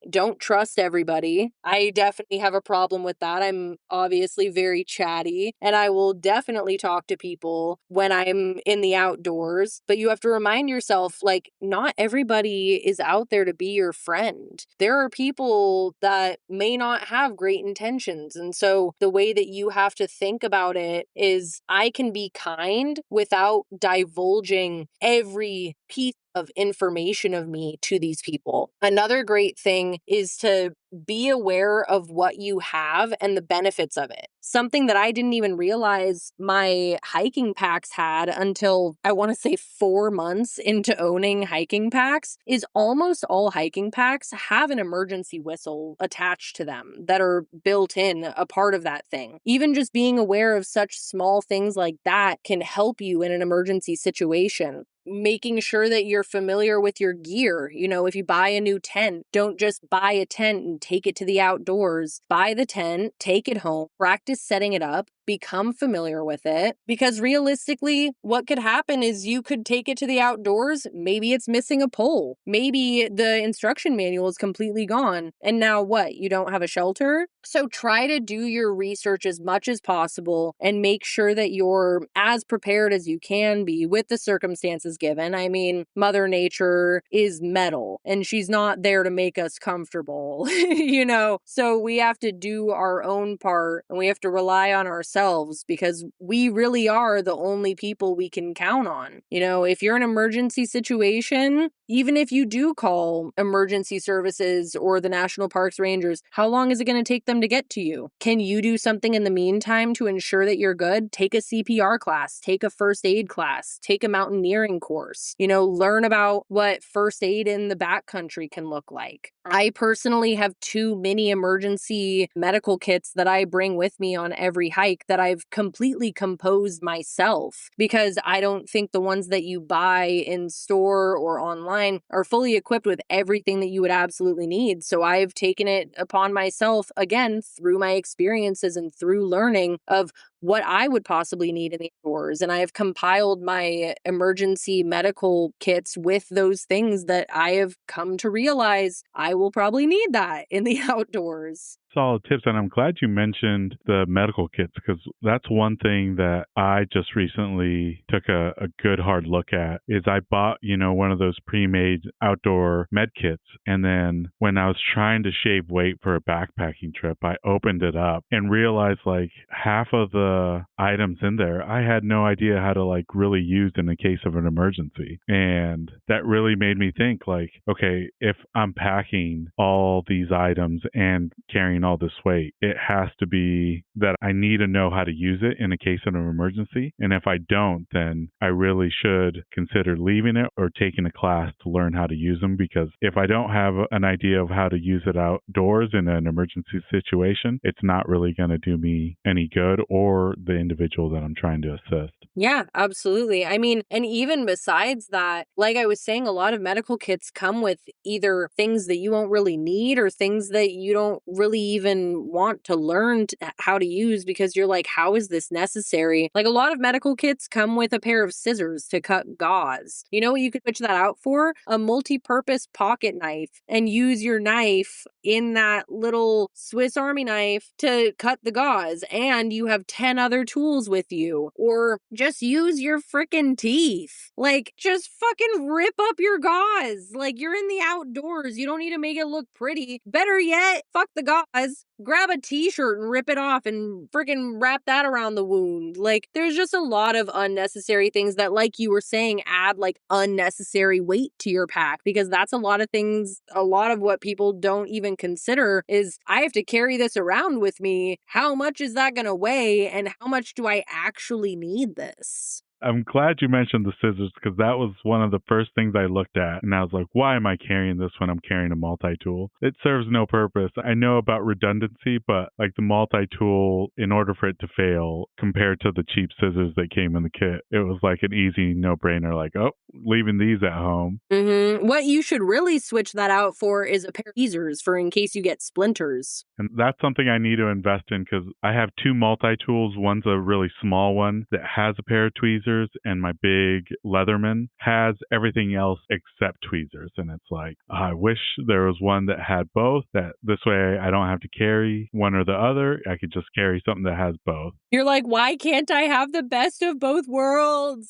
don't trust everybody. I definitely have a problem with that. I'm obviously very chatty, and I will definitely talk to people when I'm in the outdoors. But you have to remind yourself, like, not everybody is out there to be your friend. There are people that may not have great intentions. And so the way that you have to think about it is I can be kind without divulging every piece of information of me to these people. Another great thing is to be aware of what you have and the benefits of it. Something that I didn't even realize my hiking packs had until I want to say 4 months into owning hiking packs is almost all hiking packs have an emergency whistle attached to them that are built in, a part of that thing. Even just being aware of such small things like that can help you in an emergency situation. Making sure that you're familiar with your gear. If you buy a new tent, don't just buy a tent and take it to the outdoors. Buy the tent, take it home, practice setting it up, become familiar with it. Because realistically, what could happen is you could take it to the outdoors. Maybe it's missing a pole. Maybe the instruction manual is completely gone. And now what? You don't have a shelter? So try to do your research as much as possible and make sure that you're as prepared as you can be with the circumstances given. I mean, Mother Nature is metal and she's not there to make us comfortable, So we have to do our own part and we have to rely on ourselves ourselves, because we really are the only people we can count on. You know, if you're in an emergency situation, even if you do call emergency services or the National Parks Rangers, how long is it going to take them to get to you? Can you do something in the meantime to ensure that you're good? Take a CPR class, take a first aid class, take a mountaineering course, you know, learn about what first aid in the backcountry can look like. I personally have 2 mini emergency medical kits that I bring with me on every hike that I've completely composed myself, because I don't think the ones that you buy in store or online are fully equipped with everything that you would absolutely need. So I've taken it upon myself, again, through my experiences and through learning of what I would possibly need in the outdoors. And I have compiled my emergency medical kits with those things that I have come to realize I will probably need that in the outdoors. Solid tips, and I'm glad you mentioned the medical kits, because that's one thing that I just recently took a good hard look at. Is I bought, one of those pre-made outdoor med kits, and then when I was trying to shave weight for a backpacking trip, I opened it up and realized like half of the items in there I had no idea how to like really use in the case of an emergency. And that really made me think like, okay, if I'm packing all these items and carrying all this weight, it has to be that I need to know how to use it in a case of an emergency. And if I don't, then I really should consider leaving it or taking a class to learn how to use them, because if I don't have an idea of how to use it outdoors in an emergency situation, it's not really going to do me any good or the individual that I'm trying to assist. Yeah, absolutely. I mean, and even besides that, like I was saying, a lot of medical kits come with either things that you won't really need or things that you don't really even want to learn how to use, because you're like, how is this necessary? Like a lot of medical kits come with a pair of scissors to cut gauze. You know what you could switch that out for? A multi-purpose pocket knife, and use your knife in that little Swiss Army knife to cut the gauze, and you have 10 other tools with you. Or just use your freaking teeth. Like, just fucking rip up your gauze. Like, you're in the outdoors. You don't need to make it look pretty. Better yet, fuck the gauze. Grab a t-shirt and rip it off and freaking wrap that around the wound. Like, there's just a lot of unnecessary things that, like you were saying, add like unnecessary weight to your pack, because that's a lot of things, a lot of what people don't even consider is, I have to carry this around with me. How much is that going to weigh, and how much do I actually need this? I'm glad you mentioned the scissors, because that was one of the first things I looked at. And I was like, why am I carrying this when I'm carrying a multi-tool? It serves no purpose. I know about redundancy, but like the multi-tool, in order for it to fail, compared to the cheap scissors that came in the kit, it was like an easy no-brainer, like, oh, leaving these at home. Mm-hmm. What you should really switch that out for is a pair of tweezers for in case you get splinters. And that's something I need to invest in, because I have 2 multi-tools. One's a really small one that has a pair of tweezers, and my big Leatherman has everything else except tweezers. And it's like, I wish there was one that had both, that this way I don't have to carry one or the other. I could just carry something that has both. You're like, why can't I have the best of both worlds?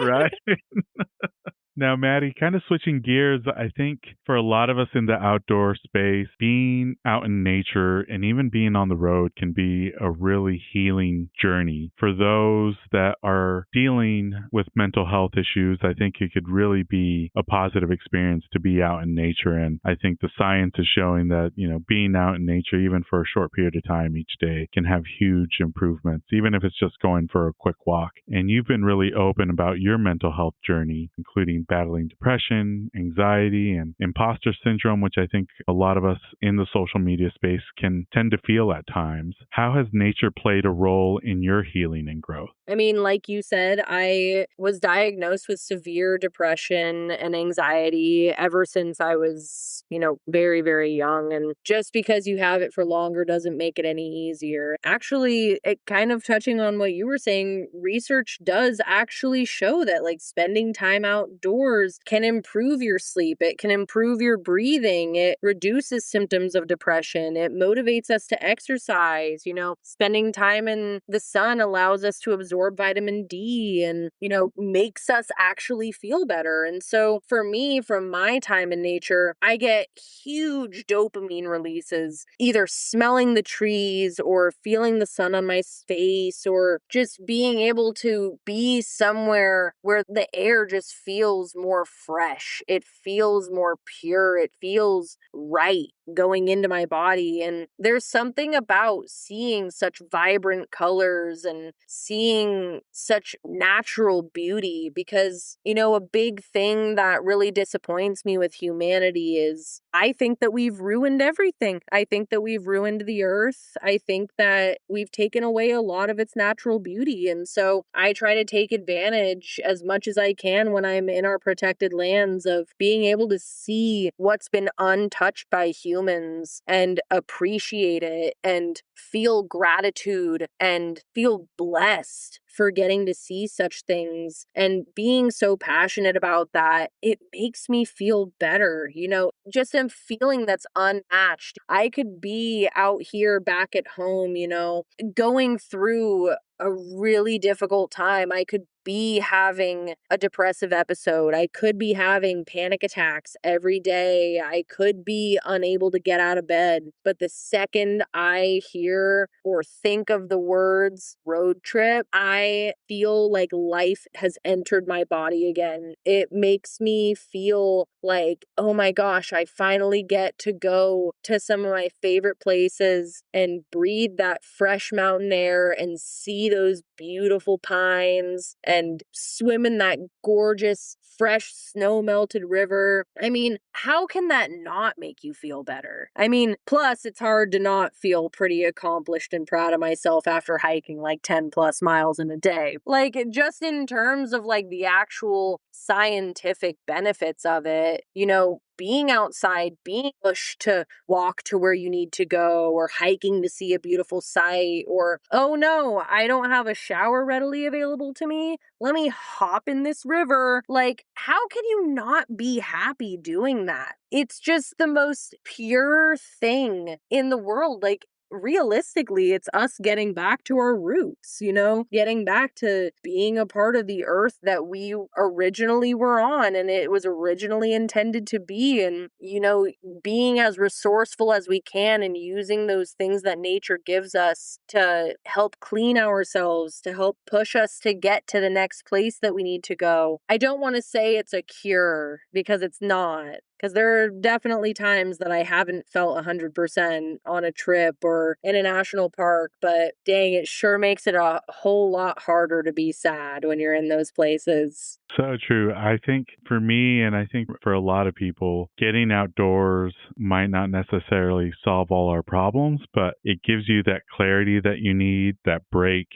Right? Now, Maddie, kind of switching gears, I think for a lot of us in the outdoor space, being out in nature and even being on the road can be a really healing journey. For those that are dealing with mental health issues, I think it could really be a positive experience to be out in nature. And I think the science is showing that, being out in nature, even for a short period of time each day, can have huge improvements, even if it's just going for a quick walk. And you've been really open about your mental health journey, including battling depression, anxiety, and imposter syndrome, which I think a lot of us in the social media space can tend to feel at times. How has nature played a role in your healing and growth? I mean, like you said, I was diagnosed with severe depression and anxiety ever since I was, very, very young. And just because you have it for longer doesn't make it any easier. Actually, it kind of touching on what you were saying, research does actually show that like spending time outdoors outdoors can improve your sleep. It can improve your breathing. It reduces symptoms of depression. It motivates us to exercise. Spending time in the sun allows us to absorb vitamin D and, makes us actually feel better. And so for me, from my time in nature, I get huge dopamine releases, either smelling the trees or feeling the sun on my face or just being able to be somewhere where the air just feels more fresh. It feels more pure. It feels right going into my body. And there's something about seeing such vibrant colors and seeing such natural beauty because, a big thing that really disappoints me with humanity is I think that we've ruined everything. I think that we've ruined the earth. I think that we've taken away a lot of its natural beauty. And so I try to take advantage as much as I can when I'm in our protected lands of being able to see what's been untouched by humans and appreciate it and feel gratitude and feel blessed for getting to see such things. And being so passionate about that, it makes me feel better, just a feeling that's unmatched. I could be out here back at home, going through a really difficult time. I could be having a depressive episode. I could be having panic attacks every day. I could be unable to get out of bed. But the second I hear or think of the words road trip, I feel like life has entered my body again. It makes me feel like, oh my gosh, I finally get to go to some of my favorite places and breathe that fresh mountain air and see those beautiful pines and swim in that gorgeous, fresh, snow-melted river. I mean, how can that not make you feel better? I mean, plus it's hard to not feel pretty accomplished and proud of myself after hiking like 10 plus miles in a day. Like, just in terms of like the actual scientific benefits of it, being outside, being pushed to walk to where you need to go, or hiking to see a beautiful sight, or, oh no, I don't have a shower readily available to me. Let me hop in this river. Like, how can you not be happy doing that? It's just the most pure thing in the world. Like, realistically, it's us getting back to our roots, getting back to being a part of the earth that we originally were on and it was originally intended to be. And, being as resourceful as we can and using those things that nature gives us to help clean ourselves, to help push us to get to the next place that we need to go. I don't want to say it's a cure because it's not. Because there are definitely times that I haven't felt 100% on a trip or in a national park, but dang, it sure makes it a whole lot harder to be sad when you're in those places. So true. I think for me, and I think for a lot of people, getting outdoors might not necessarily solve all our problems, but it gives you that clarity that you need, that break.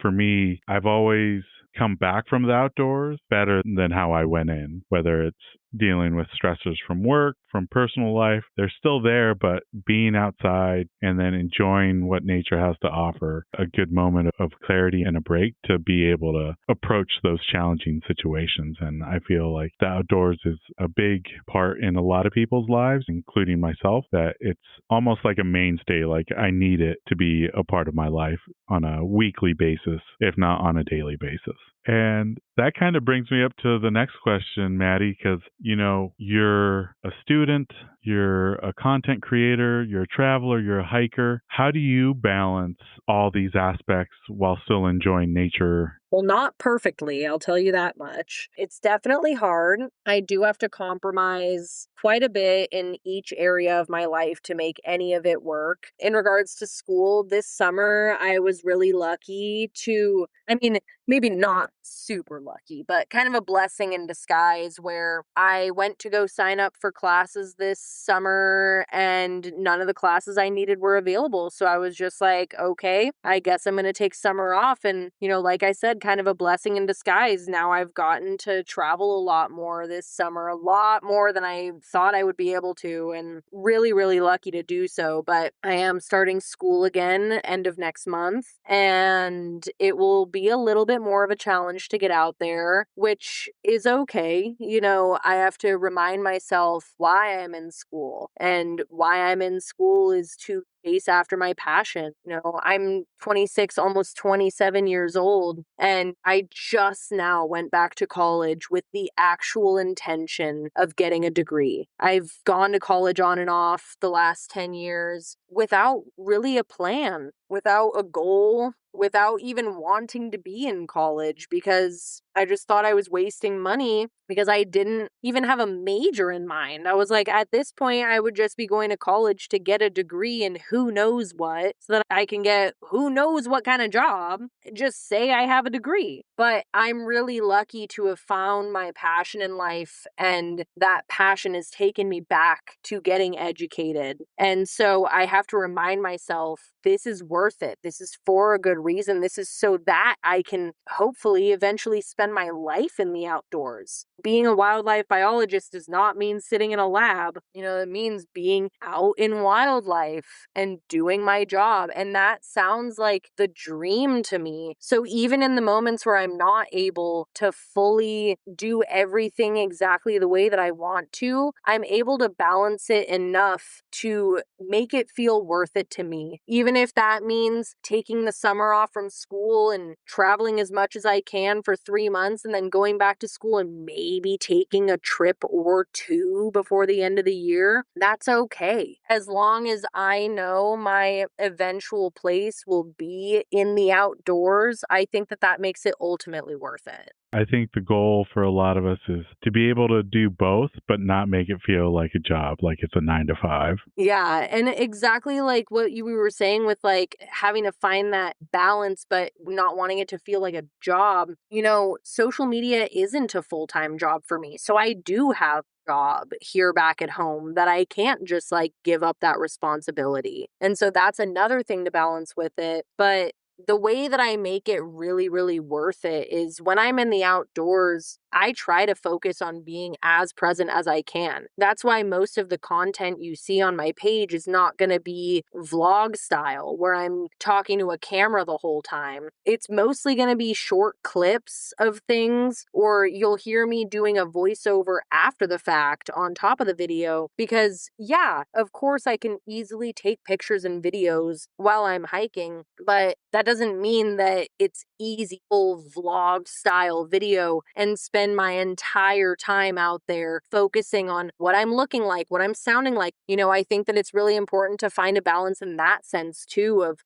For me, I've always come back from the outdoors better than how I went in, whether it's dealing with stressors from work, from personal life. They're still there, but being outside and then enjoying what nature has to offer, a good moment of clarity and a break to be able to approach those challenging situations. And I feel like the outdoors is a big part in a lot of people's lives, including myself, that it's almost like a mainstay. Like I need it to be a part of my life on a weekly basis, if not on a daily basis. And that kind of brings me up to the next question, Maddie, because, you're a student, you're a content creator, you're a traveler, you're a hiker. How do you balance all these aspects while still enjoying nature? Well, not perfectly, I'll tell you that much. It's definitely hard. I do have to compromise quite a bit in each area of my life to make any of it work. In regards to school, this summer, I was really lucky to, maybe not super lucky, but kind of a blessing in disguise where I went to go sign up for classes this summer and none of the classes I needed were available. So I was just like, okay, I guess I'm going to take summer off. And, like I said, kind of a blessing in disguise. Now I've gotten to travel a lot more this summer, a lot more than I thought I would be able to, and really, really lucky to do so. But I am starting school again end of next month, and it will be a little bit more of a challenge to get out there, which is okay. I have to remind myself why I'm in school, and why I'm in school is to chase after my passion. I'm 26, almost 27 years old, and I just now went back to college with the actual intention of getting a degree. I've gone to college on and off the last 10 years without really a plan, without a goal, without even wanting to be in college, because I just thought I was wasting money because I didn't even have a major in mind. I was like, at this point, I would just be going to college to get a degree in who knows what, so that I can get who knows what kind of job. Just say I have a degree. But I'm really lucky to have found my passion in life, and that passion has taken me back to getting educated. And so I have to remind myself, this is worth it. This is for a good reason. This is so that I can hopefully eventually spend my life in the outdoors. Being a wildlife biologist does not mean sitting in a lab. It means being out in wildlife and doing my job. And that sounds like the dream to me. So even in the moments where I'm not able to fully do everything exactly the way that I want to, I'm able to balance it enough to make it feel worth it to me. Even if that means taking the summer off from school and traveling as much as I can for 3 months, and then going back to school and maybe taking a trip or two before the end of the year, that's okay. As long as I know my eventual place will be in the outdoors, I think that makes it ultimately worth it. I think the goal for a lot of us is to be able to do both, but not make it feel like a job, like it's a 9 to 5. Yeah, and exactly like what you were saying with like having to find that balance, but not wanting it to feel like a job. Social media isn't a full-time job for me. So I do have a job here back at home that I can't just like give up that responsibility. And so that's another thing to balance with it. But the way that I make it really, really worth it is when I'm in the outdoors, I try to focus on being as present as I can. That's why most of the content you see on my page is not going to be vlog style where I'm talking to a camera the whole time. It's mostly going to be short clips of things, or you'll hear me doing a voiceover after the fact on top of the video because, yeah, of course I can easily take pictures and videos while I'm hiking, but that doesn't mean that it's easy full vlog style video and spend my entire time out there focusing on what I'm looking like, what I'm sounding like. I think that it's really important to find a balance in that sense too of,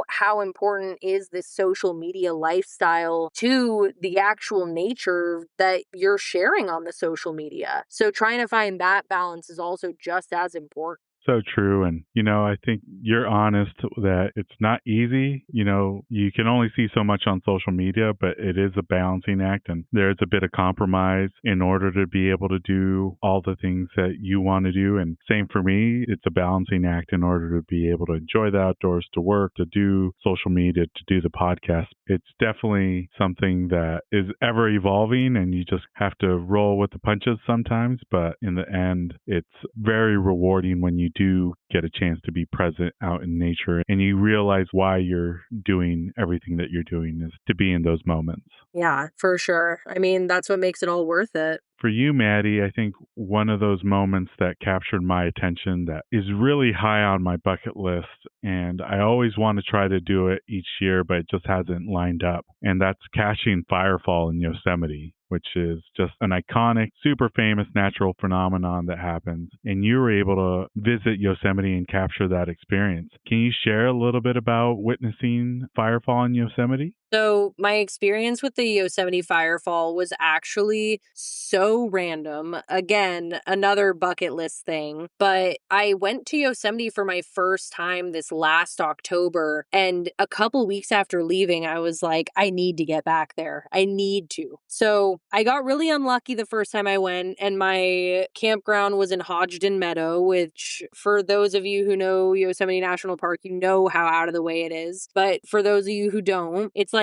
how important is this social media lifestyle to the actual nature that you're sharing on the social media. So trying to find that balance is also just as important. So true. And, I think you're honest that it's not easy. You can only see so much on social media, but it is a balancing act, and there's a bit of compromise in order to be able to do all the things that you want to do. And same for me, it's a balancing act in order to be able to enjoy the outdoors, to work, to do social media, to do the podcast. It's definitely something that is ever evolving, and you just have to roll with the punches sometimes. But in the end, it's very rewarding when you do get a chance to be present out in nature and you realize why you're doing everything that you're doing is to be in those moments. Yeah, for sure. I mean, that's what makes it all worth it. For you, Maddie, I think one of those moments that captured my attention that is really high on my bucket list, and I always want to try to do it each year, but it just hasn't lined up, and that's catching Firefall in Yosemite, which is just an iconic, super famous natural phenomenon that happens. And you were able to visit Yosemite and capture that experience. Can you share a little bit about witnessing Firefall in Yosemite? So my experience with the Yosemite Firefall was actually so random. Again, another bucket list thing. But I went to Yosemite for my first time this last October. And a couple weeks after leaving, I was like, I need to get back there. I need to. So I got really unlucky the first time I went. And my campground was in Hodgdon Meadow, which for those of you who know Yosemite National Park, you know how out of the way it is. But for those of you who don't, it's like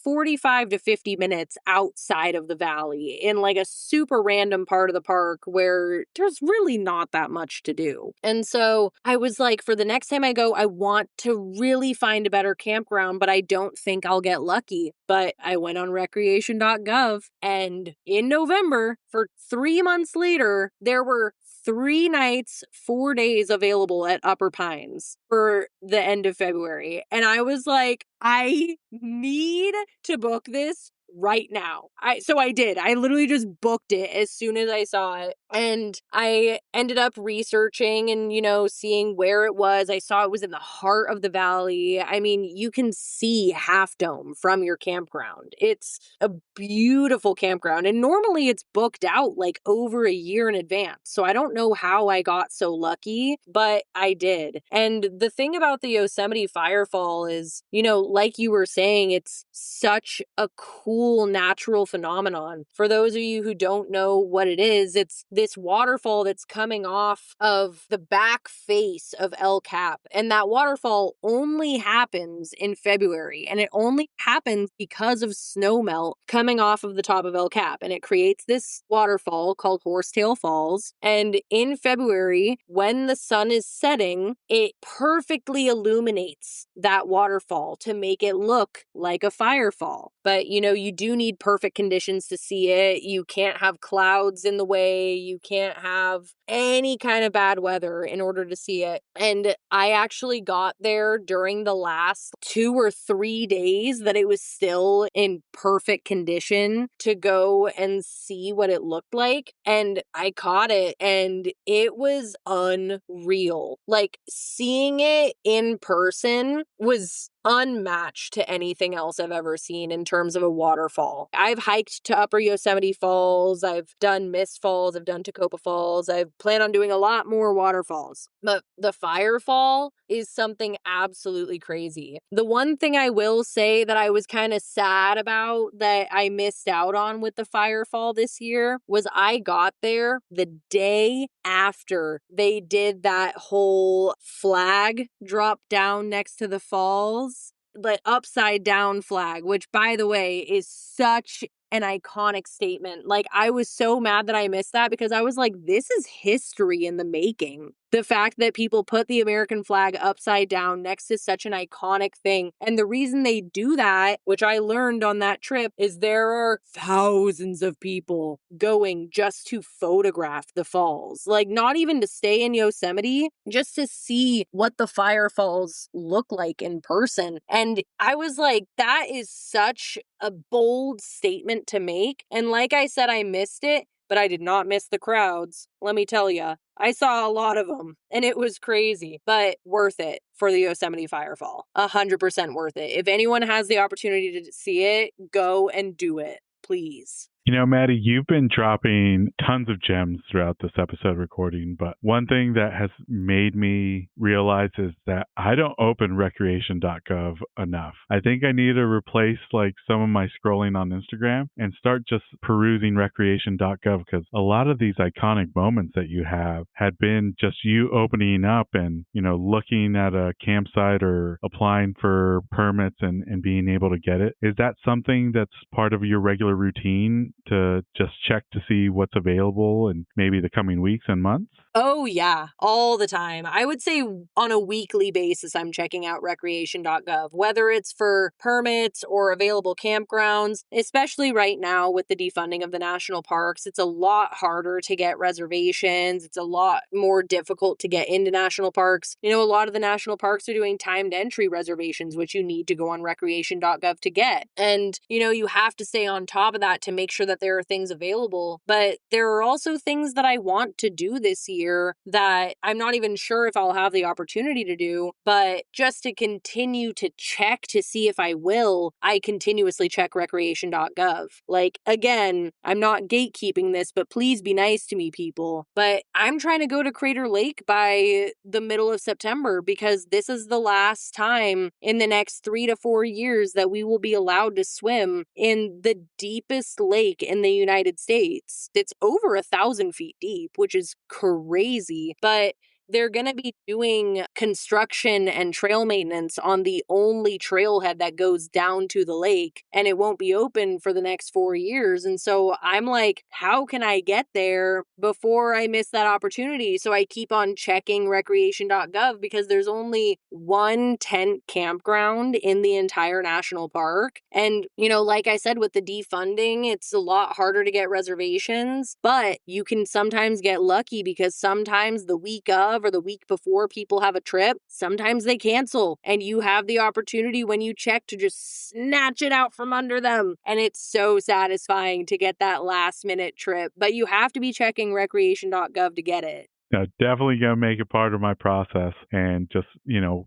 45 to 50 minutes outside of the valley in like a super random part of the park where there's really not that much to do. And so I was like, for the next time I go, I want to really find a better campground, but I don't think I'll get lucky. But I went on recreation.gov, and in November, for 3 months later, there were 3 nights, 4 days available at Upper Pines for the end of February. And I was like, I need to book this right now. So I did. I literally just booked it as soon as I saw it. And I ended up researching and, seeing where it was. I saw it was in the heart of the valley. I mean, you can see Half Dome from your campground. It's a beautiful campground. And normally it's booked out like over a year in advance. So I don't know how I got so lucky, but I did. And the thing about the Yosemite Firefall is, like you were saying, it's such a cool natural phenomenon. For those of you who don't know what it is, it's this waterfall that's coming off of the back face of El Cap. And that waterfall only happens in February. And it only happens because of snowmelt coming off of the top of El Cap. And it creates this waterfall called Horsetail Falls. And in February, when the sun is setting, it perfectly illuminates that waterfall to make it look like a firefall. But, you do need perfect conditions to see it. You can't have clouds in the way. You can't have any kind of bad weather in order to see it. And I actually got there during the last 2 or 3 days that it was still in perfect condition to go and see what it looked like. And I caught it, and it was unreal. Like, seeing it in person was unmatched to anything else I've ever seen in terms of a waterfall. I've hiked to Upper Yosemite Falls. I've done Mist Falls. I've done Tokopah Falls. I plan on doing a lot more waterfalls. But the Firefall is something absolutely crazy. The one thing I will say that I was kind of sad about that I missed out on with the Firefall this year was I got there the day after they did that whole flag drop down next to the falls, the upside down flag, which, by the way, is such an iconic statement. Like, I was so mad that I missed that because I was like, this is history in the making. The fact that people put the American flag upside down next to such an iconic thing. And the reason they do that, which I learned on that trip, is there are thousands of people going just to photograph the falls. Like, not even to stay in Yosemite, just to see what the fire falls look like in person. And I was like, that is such a bold statement to make. And like I said, I missed it, but I did not miss the crowds. Let me tell you, I saw a lot of them, and it was crazy, but worth it for the Yosemite Firefall. 100% worth it. If anyone has the opportunity to see it, go and do it, please. Maddie, you've been dropping tons of gems throughout this episode recording, but one thing that has made me realize is that I don't open recreation.gov enough. I think I need to replace like some of my scrolling on Instagram and start just perusing recreation.gov, because a lot of these iconic moments that you have had been just you opening up and, looking at a campsite or applying for permits and being able to get it. Is that something that's part of your regular routine, to just check to see what's available in maybe the coming weeks and months? Oh, yeah, all the time. I would say on a weekly basis, I'm checking out recreation.gov, whether it's for permits or available campgrounds, especially right now with the defunding of the national parks. It's a lot harder to get reservations. It's a lot more difficult to get into national parks. A lot of the national parks are doing timed entry reservations, which you need to go on recreation.gov to get. And, you have to stay on top of that to make sure that there are things available. But there are also things that I want to do this year that I'm not even sure if I'll have the opportunity to do, but just to continue to check to see if I will, I continuously check recreation.gov. Like, again, I'm not gatekeeping this, but please be nice to me, people. But I'm trying to go to Crater Lake by the middle of September because this is the last time in the next 3 to 4 years that we will be allowed to swim in the deepest lake in the United States. It's over 1,000 feet deep, which is crazy. But they're going to be doing construction and trail maintenance on the only trailhead that goes down to the lake, and it won't be open for the next 4 years. And so I'm like, how can I get there before I miss that opportunity? So I keep on checking recreation.gov because there's only one tent campground in the entire national park. And, like I said, with the defunding, it's a lot harder to get reservations, but you can sometimes get lucky because sometimes the week of or the week before people have a trip, sometimes they cancel and you have the opportunity when you check to just snatch it out from under them. And it's so satisfying to get that last minute trip, but you have to be checking recreation.gov to get it. No, definitely going to make it part of my process and just,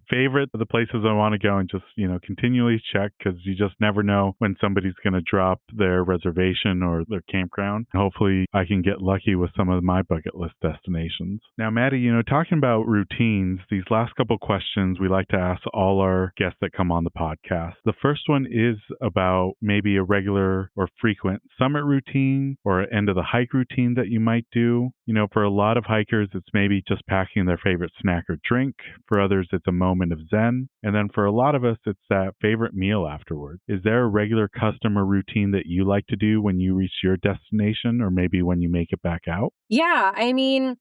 favorite the places I want to go and just, continually check because you just never know when somebody's going to drop their reservation or their campground. Hopefully I can get lucky with some of my bucket list destinations. Now, Maddie, talking about routines, these last couple questions we like to ask all our guests that come on the podcast. The first one is about maybe a regular or frequent summit routine or end of the hike routine that you might do. For a lot of hikers, it's maybe just packing their favorite snack or drink. For others, it's a moment of zen. And then for a lot of us, it's that favorite meal afterward. Is there a regular custom or routine that you like to do when you reach your destination or maybe when you make it back out? Yeah,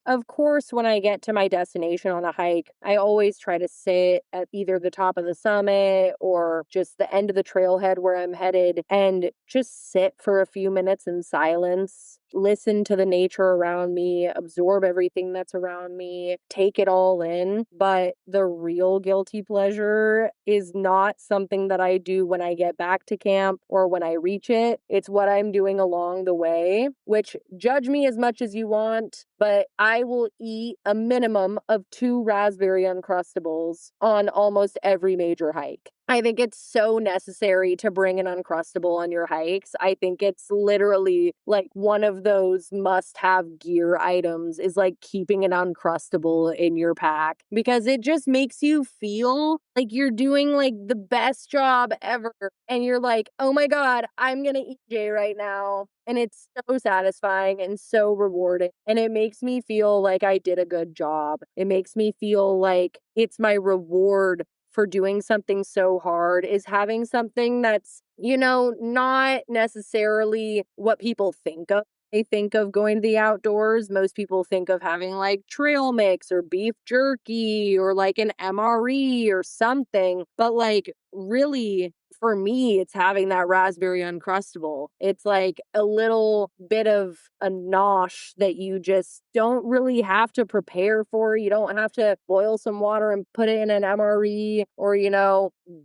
of course, when I get to my destination on a hike, I always try to sit at either the top of the summit or just the end of the trailhead where I'm headed and just sit for a few minutes in silence, listen to the nature around me, absorb everything that's around me, take it all in. But the real guilty pleasure is not something that I do when I get back to camp or when I reach it. It's what I'm doing along the way, which judge me as much as you want, but I will eat a minimum of 2 raspberry Uncrustables on almost every major hike. I think it's so necessary to bring an Uncrustable on your hikes. I think it's literally like one of those must-have gear items is like keeping an Uncrustable in your pack because it just makes you feel like you're doing like the best job ever. And you're like, oh my God, I'm gonna eat J right now. And it's so satisfying and so rewarding. And it makes me feel like I did a good job. It makes me feel like it's my reward for doing something so hard is having something that's, not necessarily what people think of. They think of going to the outdoors. Most people think of having like trail mix or beef jerky or like an MRE or something. But like really, for me, it's having that raspberry Uncrustable. It's like a little bit of a nosh that you just don't really have to prepare for. You don't have to boil some water and put it in an MRE or,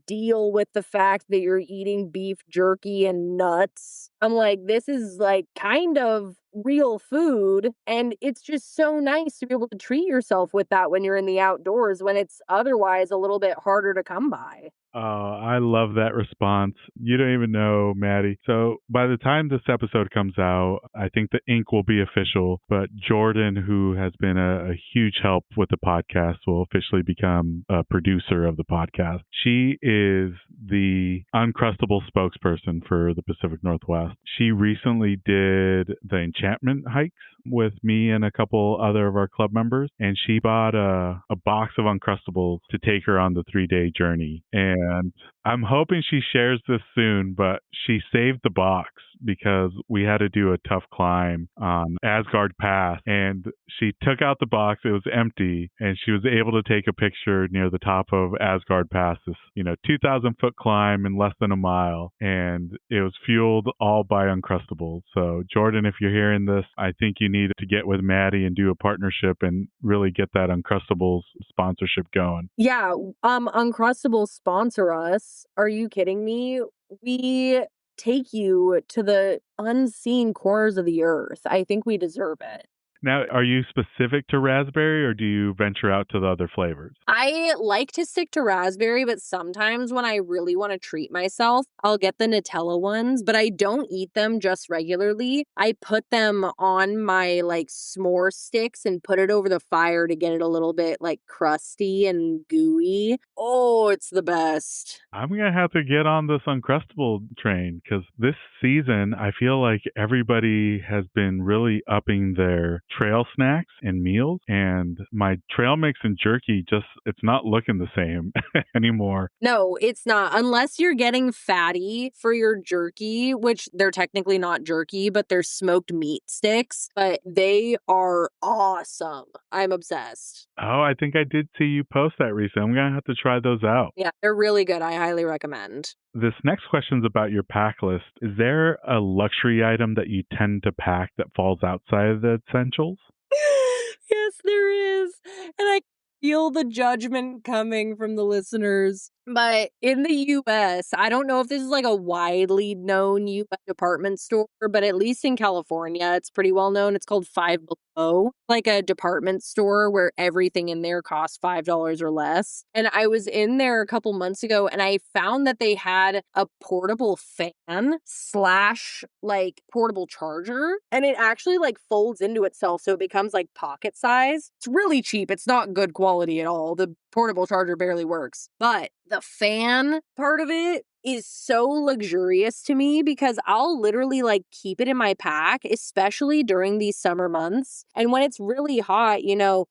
deal with the fact that you're eating beef jerky and nuts. I'm like, this is like kind of real food. And it's just so nice to be able to treat yourself with that when you're in the outdoors when it's otherwise a little bit harder to come by. Oh, I love that response. You don't even know, Maddie. So by the time this episode comes out, I think the ink will be official. But Jordan, who has been a huge help with the podcast, will officially become a producer of the podcast. She is the Uncrustable spokesperson for the Pacific Northwest. She recently did the enchantment hikes with me and a couple other of our club members, and she bought a box of Uncrustables to take her on the 3-day journey. And I'm hoping she shares this soon, but she saved the box because we had to do a tough climb on Asgard Pass, and she took out the box. It was empty, and she was able to take a picture near the top of Asgard Pass, this 2,000 foot climb in less than a mile, and it was fueled all by Uncrustables. So Jordan, if you're hearing this, I think you need to get with Maddie and do a partnership and really get that Uncrustables sponsorship going. Yeah, Uncrustables sponsor us. Are you kidding me? We take you to the unseen corners of the earth. I think we deserve it. Now, are you specific to raspberry or do you venture out to the other flavors? I like to stick to raspberry, but sometimes when I really want to treat myself, I'll get the Nutella ones, but I don't eat them just regularly. I put them on my like s'more sticks and put it over the fire to get it a little bit like crusty and gooey. Oh, it's the best. I'm going to have to get on this Uncrustable train because this season, I feel like everybody has been really upping their trail snacks and meals, and my trail mix and jerky it's not looking the same anymore. No, it's not. Unless you're getting fatty for your jerky, which they're technically not jerky, but they're smoked meat sticks, but they are awesome. I'm obsessed. Oh, I think I did see you post that recently. I'm going to have to try those out. Yeah, they're really good. I highly recommend. This next question is about your pack list. Is there a luxury item that you tend to pack that falls outside of the essentials? Yes, there is. And I feel the judgment coming from the listeners. But in the US, I don't know if this is like a widely known US department store, but at least in California, it's pretty well known. It's called Five Below, like a department store where everything in there costs $5 or less. And I was in there a couple months ago and I found that they had a portable fan slash like portable charger. And it actually like folds into itself. So it becomes like pocket size. It's really cheap. It's not good quality at all. The portable charger barely works. But the fan part of it is so luxurious to me because I'll literally like keep it in my pack, especially during these summer months. And when it's really hot,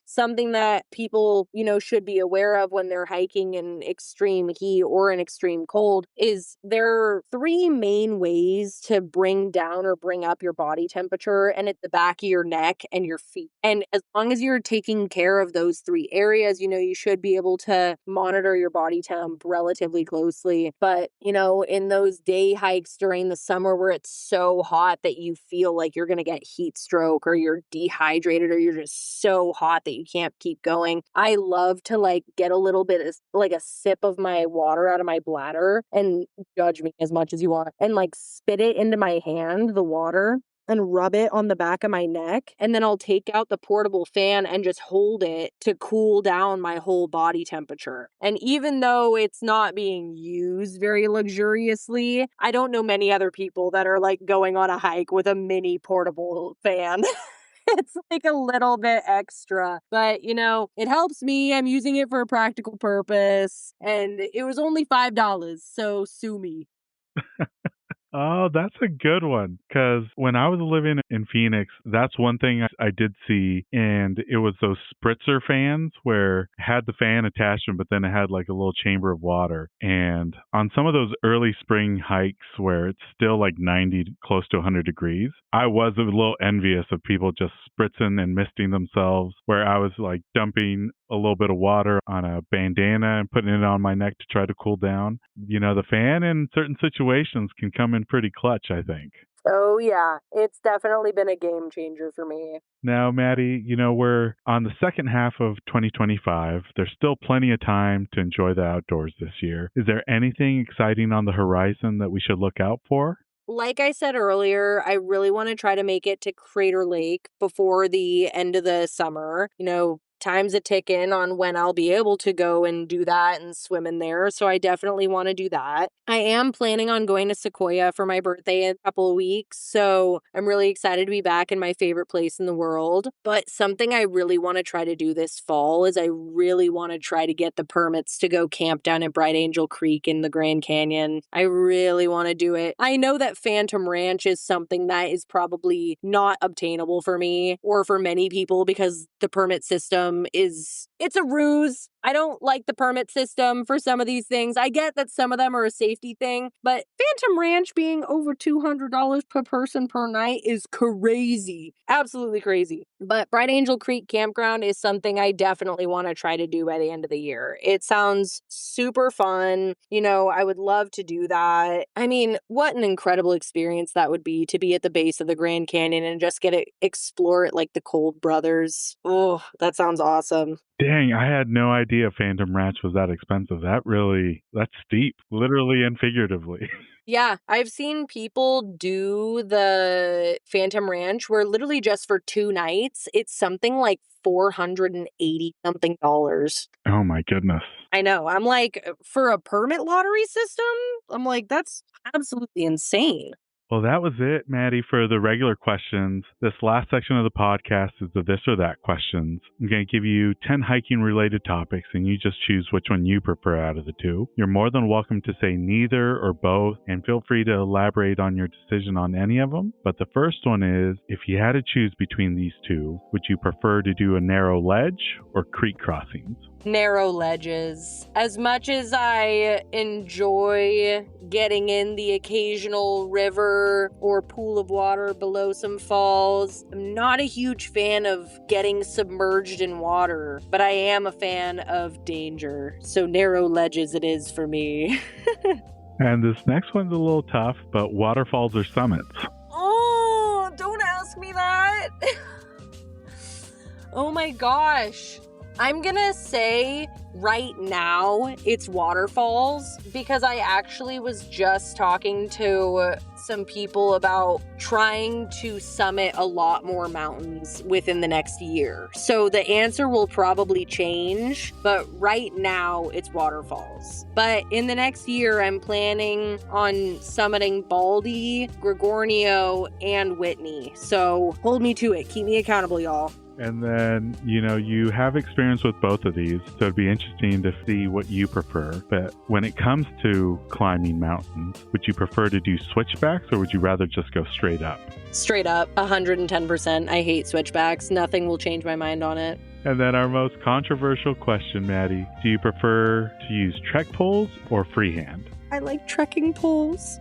something that people, should be aware of when they're hiking in extreme heat or in extreme cold is there are three main ways to bring down or bring up your body temperature, and it's the back of your neck and your feet. And as long as you're taking care of those three areas, you should be able to monitor your body temp relatively closely. But in those day hikes during the summer where it's so hot that you feel like you're going to get heat stroke or you're dehydrated or you're just so hot that you can't keep going, I love to like get a little bit of like a sip of my water out of my bladder, and judge me as much as you want, and like spit it into my hand, the water, and rub it on the back of my neck. And then I'll take out the portable fan and just hold it to cool down my whole body temperature. And even though it's not being used very luxuriously, I don't know many other people that are like going on a hike with a mini portable fan. It's like a little bit extra, but it helps me. I'm using it for a practical purpose, and it was only $5, so sue me. Oh, that's a good one. Because when I was living in Phoenix, that's one thing I did see. And it was those spritzer fans where it had the fan attachment, but then it had like a little chamber of water. And on some of those early spring hikes where it's still like 90, close to 100 degrees, I was a little envious of people just spritzing and misting themselves, where I was like dumping a little bit of water on a bandana and putting it on my neck to try to cool down. The fan in certain situations can come in pretty clutch, I think. Oh, yeah. It's definitely been a game changer for me. Now, Maddie, we're on the second half of 2025. There's still plenty of time to enjoy the outdoors this year. Is there anything exciting on the horizon that we should look out for? Like I said earlier, I really want to try to make it to Crater Lake before the end of the summer. Time's a ticking on when I'll be able to go and do that and swim in there. So I definitely want to do that. I am planning on going to Sequoia for my birthday in a couple of weeks. So I'm really excited to be back in my favorite place in the world. But something I really want to try to do this fall is I really want to try to get the permits to go camp down at Bright Angel Creek in the Grand Canyon. I really want to do it. I know that Phantom Ranch is something that is probably not obtainable for me or for many people because the permit system it's a ruse. I don't like the permit system for some of these things. I get that some of them are a safety thing, but Phantom Ranch being over $200 per person per night is crazy. Absolutely crazy. But Bright Angel Creek Campground is something I definitely want to try to do by the end of the year. It sounds super fun. I would love to do that. I mean, what an incredible experience that would be to be at the base of the Grand Canyon and just get to explore it like the Cole brothers. Oh, that sounds awesome. Dang, I had no idea Phantom Ranch was that expensive. That's steep, literally and figuratively. Yeah, I've seen people do the Phantom Ranch where literally just for 2 nights, it's something like $480 something. Oh my goodness. I know. I'm like, for a permit lottery system, I'm like, that's absolutely insane. Well, that was it, Maddie, for the regular questions. This last section of the podcast is the this or that questions. I'm going to give you 10 hiking-related topics, and you just choose which one you prefer out of the two. You're more than welcome to say neither or both, and feel free to elaborate on your decision on any of them. But the first one is, if you had to choose between these two, would you prefer to do a narrow ledge or creek crossings? Narrow ledges. As much as I enjoy getting in the occasional river or pool of water below some falls, I'm not a huge fan of getting submerged in water, but I am a fan of danger. So narrow ledges it is for me. And this next one's a little tough, but waterfalls or summits? Oh, don't ask me that. Oh my gosh. I'm gonna say right now it's waterfalls because I actually was just talking to some people about trying to summit a lot more mountains within the next year. So the answer will probably change, but right now it's waterfalls. But in the next year, I'm planning on summiting Baldy, Gregornio, and Whitney. So hold me to it. Keep me accountable, y'all. And then, you have experience with both of these, so it'd be interesting to see what you prefer. But when it comes to climbing mountains, would you prefer to do switchbacks or would you rather just go straight up? Straight up, 110%. I hate switchbacks. Nothing will change my mind on it. And then our most controversial question, Maddie. Do you prefer to use trek poles or freehand? I like trekking poles.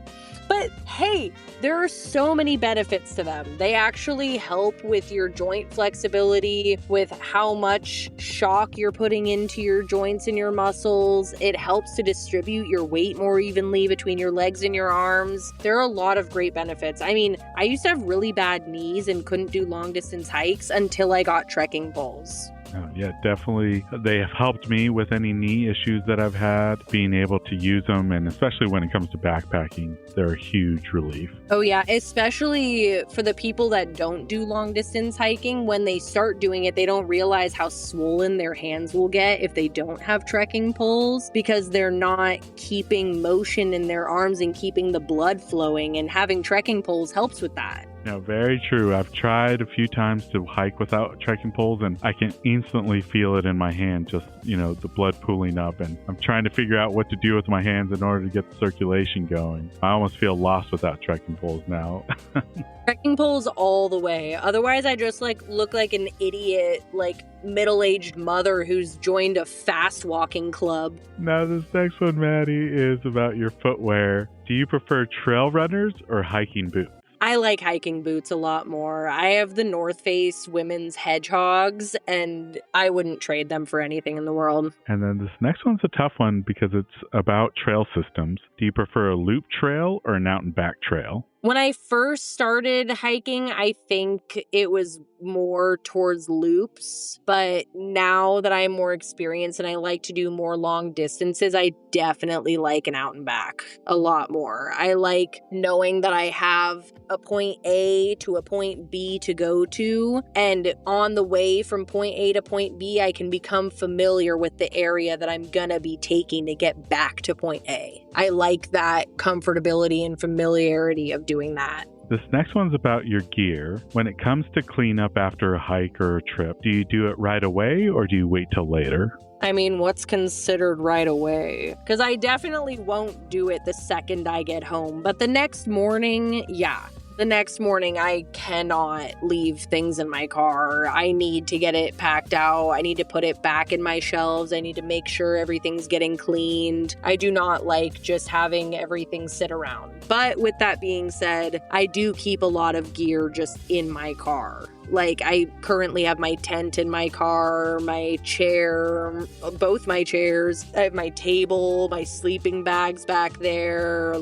But hey, there are so many benefits to them. They actually help with your joint flexibility, with how much shock you're putting into your joints and your muscles. It helps to distribute your weight more evenly between your legs and your arms. There are a lot of great benefits. I mean, I used to have really bad knees and couldn't do long distance hikes until I got trekking poles. Oh, yeah, definitely. They have helped me with any knee issues that I've had, being able to use them, and especially when it comes to backpacking, they're a huge relief. Oh yeah, especially for the people that don't do long distance hiking. When they start doing it, they don't realize how swollen their hands will get if they don't have trekking poles, because they're not keeping motion in their arms and keeping the blood flowing, and having trekking poles helps with that. No, very true. I've tried a few times to hike without trekking poles, and I can instantly feel it in my hand, just, the blood pooling up, and I'm trying to figure out what to do with my hands in order to get the circulation going. I almost feel lost without trekking poles now. Trekking poles all the way. Otherwise, I just look like an idiot, middle-aged mother who's joined a fast walking club. Now, this next one, Maddie, is about your footwear. Do you prefer trail runners or hiking boots? I like hiking boots a lot more. I have the North Face women's hedgehogs, and I wouldn't trade them for anything in the world. And then this next one's a tough one because it's about trail systems. Do you prefer a loop trail or an out and back trail? When I first started hiking, I think it was more towards loops, but now that I'm more experienced and I like to do more long distances, I definitely like an out and back a lot more. I like knowing that I have a point A to a point B to go to, and on the way from point A to point B, I can become familiar with the area that I'm gonna be taking to get back to point A. I like that comfortability and familiarity of doing that. This next one's about your gear. When it comes to cleanup after a hike or a trip, do you do it right away or do you wait till later? I mean, what's considered right away? Because I definitely won't do it the second I get home. But the next morning, yeah. The next morning, I cannot leave things in my car. I need to get it packed out. I need to put it back in my shelves. I need to make sure everything's getting cleaned. I do not like just having everything sit around. But with that being said, I do keep a lot of gear just in my car. I currently have my tent in my car, my chair, both my chairs. I have my table, my sleeping bags back there.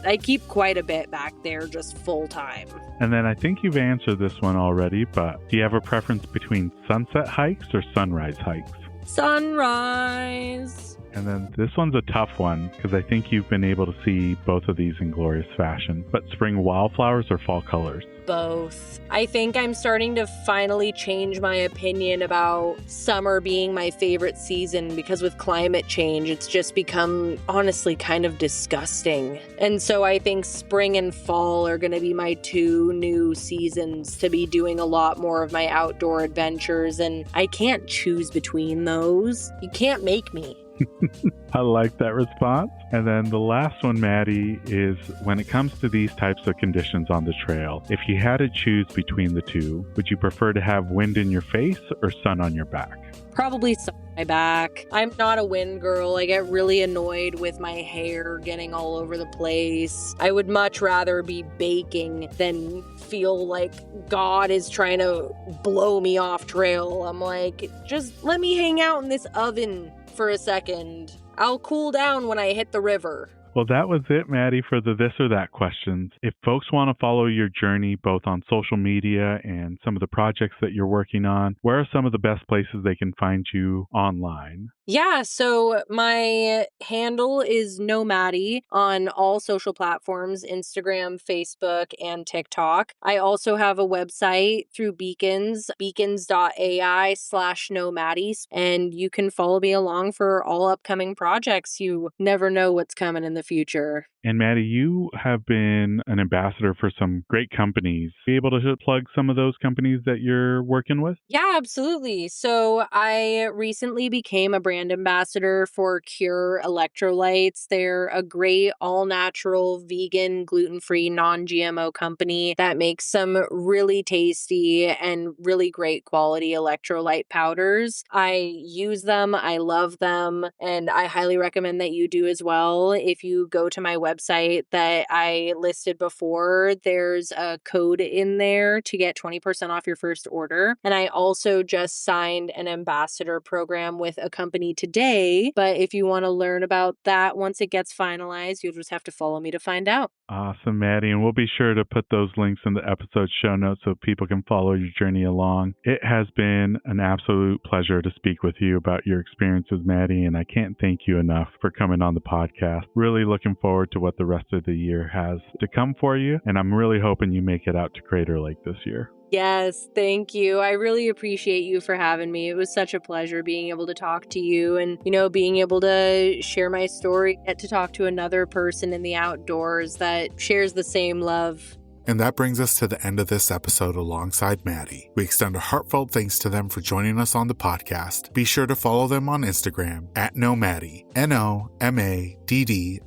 I keep quite a bit back there just full time. And then I think you've answered this one already, but do you have a preference between sunset hikes or sunrise hikes? Sunrise. And then this one's a tough one because I think you've been able to see both of these in glorious fashion. But spring wildflowers or fall colors? both. I think I'm starting to finally change my opinion about summer being my favorite season because with climate change, it's just become honestly kind of disgusting. And so I think spring and fall are going to be my two new seasons to be doing a lot more of my outdoor adventures, and I can't choose between those. You can't make me. I like that response. And then the last one, Maddie, is when it comes to these types of conditions on the trail, if you had to choose between the two, would you prefer to have wind in your face or sun on your back? Probably sun on my back. I'm not a wind girl. I get really annoyed with my hair getting all over the place. I would much rather be baking than feel like God is trying to blow me off trail. I'm like, just let me hang out in this oven for a second. I'll cool down when I hit the river. Well, that was it, Maddie, for the this or that questions. If folks want to follow your journey both on social media and some of the projects that you're working on, where are some of the best places they can find you online? Yeah, so my handle is Maddie on all social platforms, Instagram, Facebook, and TikTok. I also have a website through beacons.ai/Maddie, and you can follow me along for all upcoming projects. You never know what's coming in the future. And Maddie, you have been an ambassador for some great companies. Be able to plug some of those companies that you're working with? Yeah, absolutely. So I recently became a brand ambassador for Cure Electrolytes. They're a great all-natural, vegan, gluten-free, non-GMO company that makes some really tasty and really great quality electrolyte powders. I use them, I love them, and I highly recommend that you do as well. If you go to my website that I listed before, there's a code in there to get 20% off your first order. And I also just signed an ambassador program with a company today. But if you want to learn about that once it gets finalized, you'll just have to follow me to find out. Awesome, Maddie. And we'll be sure to put those links in the episode show notes so people can follow your journey along. It has been an absolute pleasure to speak with you about your experiences, Maddie, and I can't thank you enough for coming on the podcast. Really looking forward to what the rest of the year has to come for you, and I'm really hoping you make it out to Crater Lake this year. Yes, thank you. I really appreciate you for having me. It was such a pleasure being able to talk to you and, being able to share my story, get to talk to another person in the outdoors that shares the same love. And that brings us to the end of this episode alongside Maddie. We extend a heartfelt thanks to them for joining us on the podcast. Be sure to follow them on Instagram at @NoMaddie, NOMADDIIE,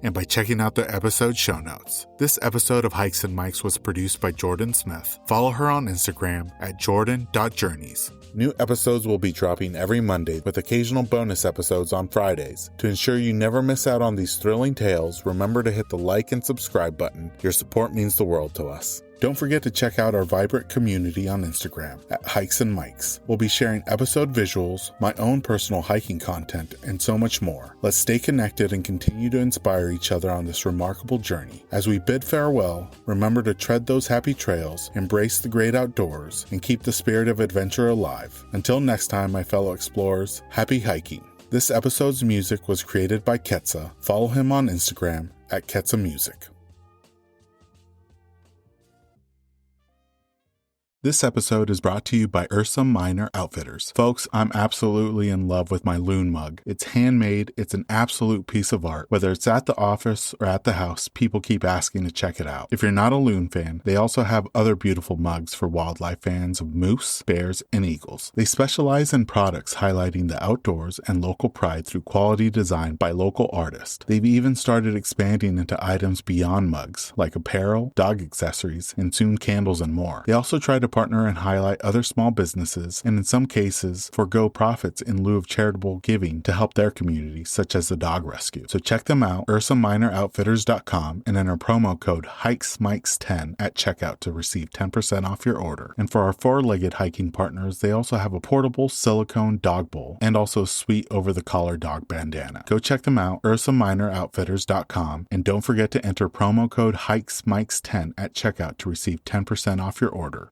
and by checking out the episode show notes. This episode of Hikes and Mics was produced by Jordan Smith. Follow her on Instagram at jordan.journeys. New episodes will be dropping every Monday with occasional bonus episodes on Fridays. To ensure you never miss out on these thrilling tales, remember to hit the like and subscribe button. Your support means the world to us. Don't forget to check out our vibrant community on Instagram at Hikes and Mics. We'll be sharing episode visuals, my own personal hiking content, and so much more. Let's stay connected and continue to inspire each other on this remarkable journey. As we bid farewell, remember to tread those happy trails, embrace the great outdoors, and keep the spirit of adventure alive. Until next time, my fellow explorers, happy hiking. This episode's music was created by Ketsa. Follow him on Instagram at Ketsa Music. This episode is brought to you by Ursa Minor Outfitters. Folks, I'm absolutely in love with my loon mug. It's handmade, it's an absolute piece of art. Whether it's at the office or at the house, people keep asking to check it out. If you're not a loon fan, they also have other beautiful mugs for wildlife fans of moose, bears, and eagles. They specialize in products highlighting the outdoors and local pride through quality design by local artists. They've even started expanding into items beyond mugs, like apparel, dog accessories, and soon candles and more. They also try to partner and highlight other small businesses, and in some cases, forego profits in lieu of charitable giving to help their community, such as the dog rescue. So check them out, UrsaMinorOutfitters.com, and enter promo code HikesMikes10 at checkout to receive 10% off your order. And for our four-legged hiking partners, they also have a portable silicone dog bowl and also a sweet over-the-collar dog bandana. Go check them out, UrsaMinorOutfitters.com, and don't forget to enter promo code HikesMikes10 at checkout to receive 10% off your order.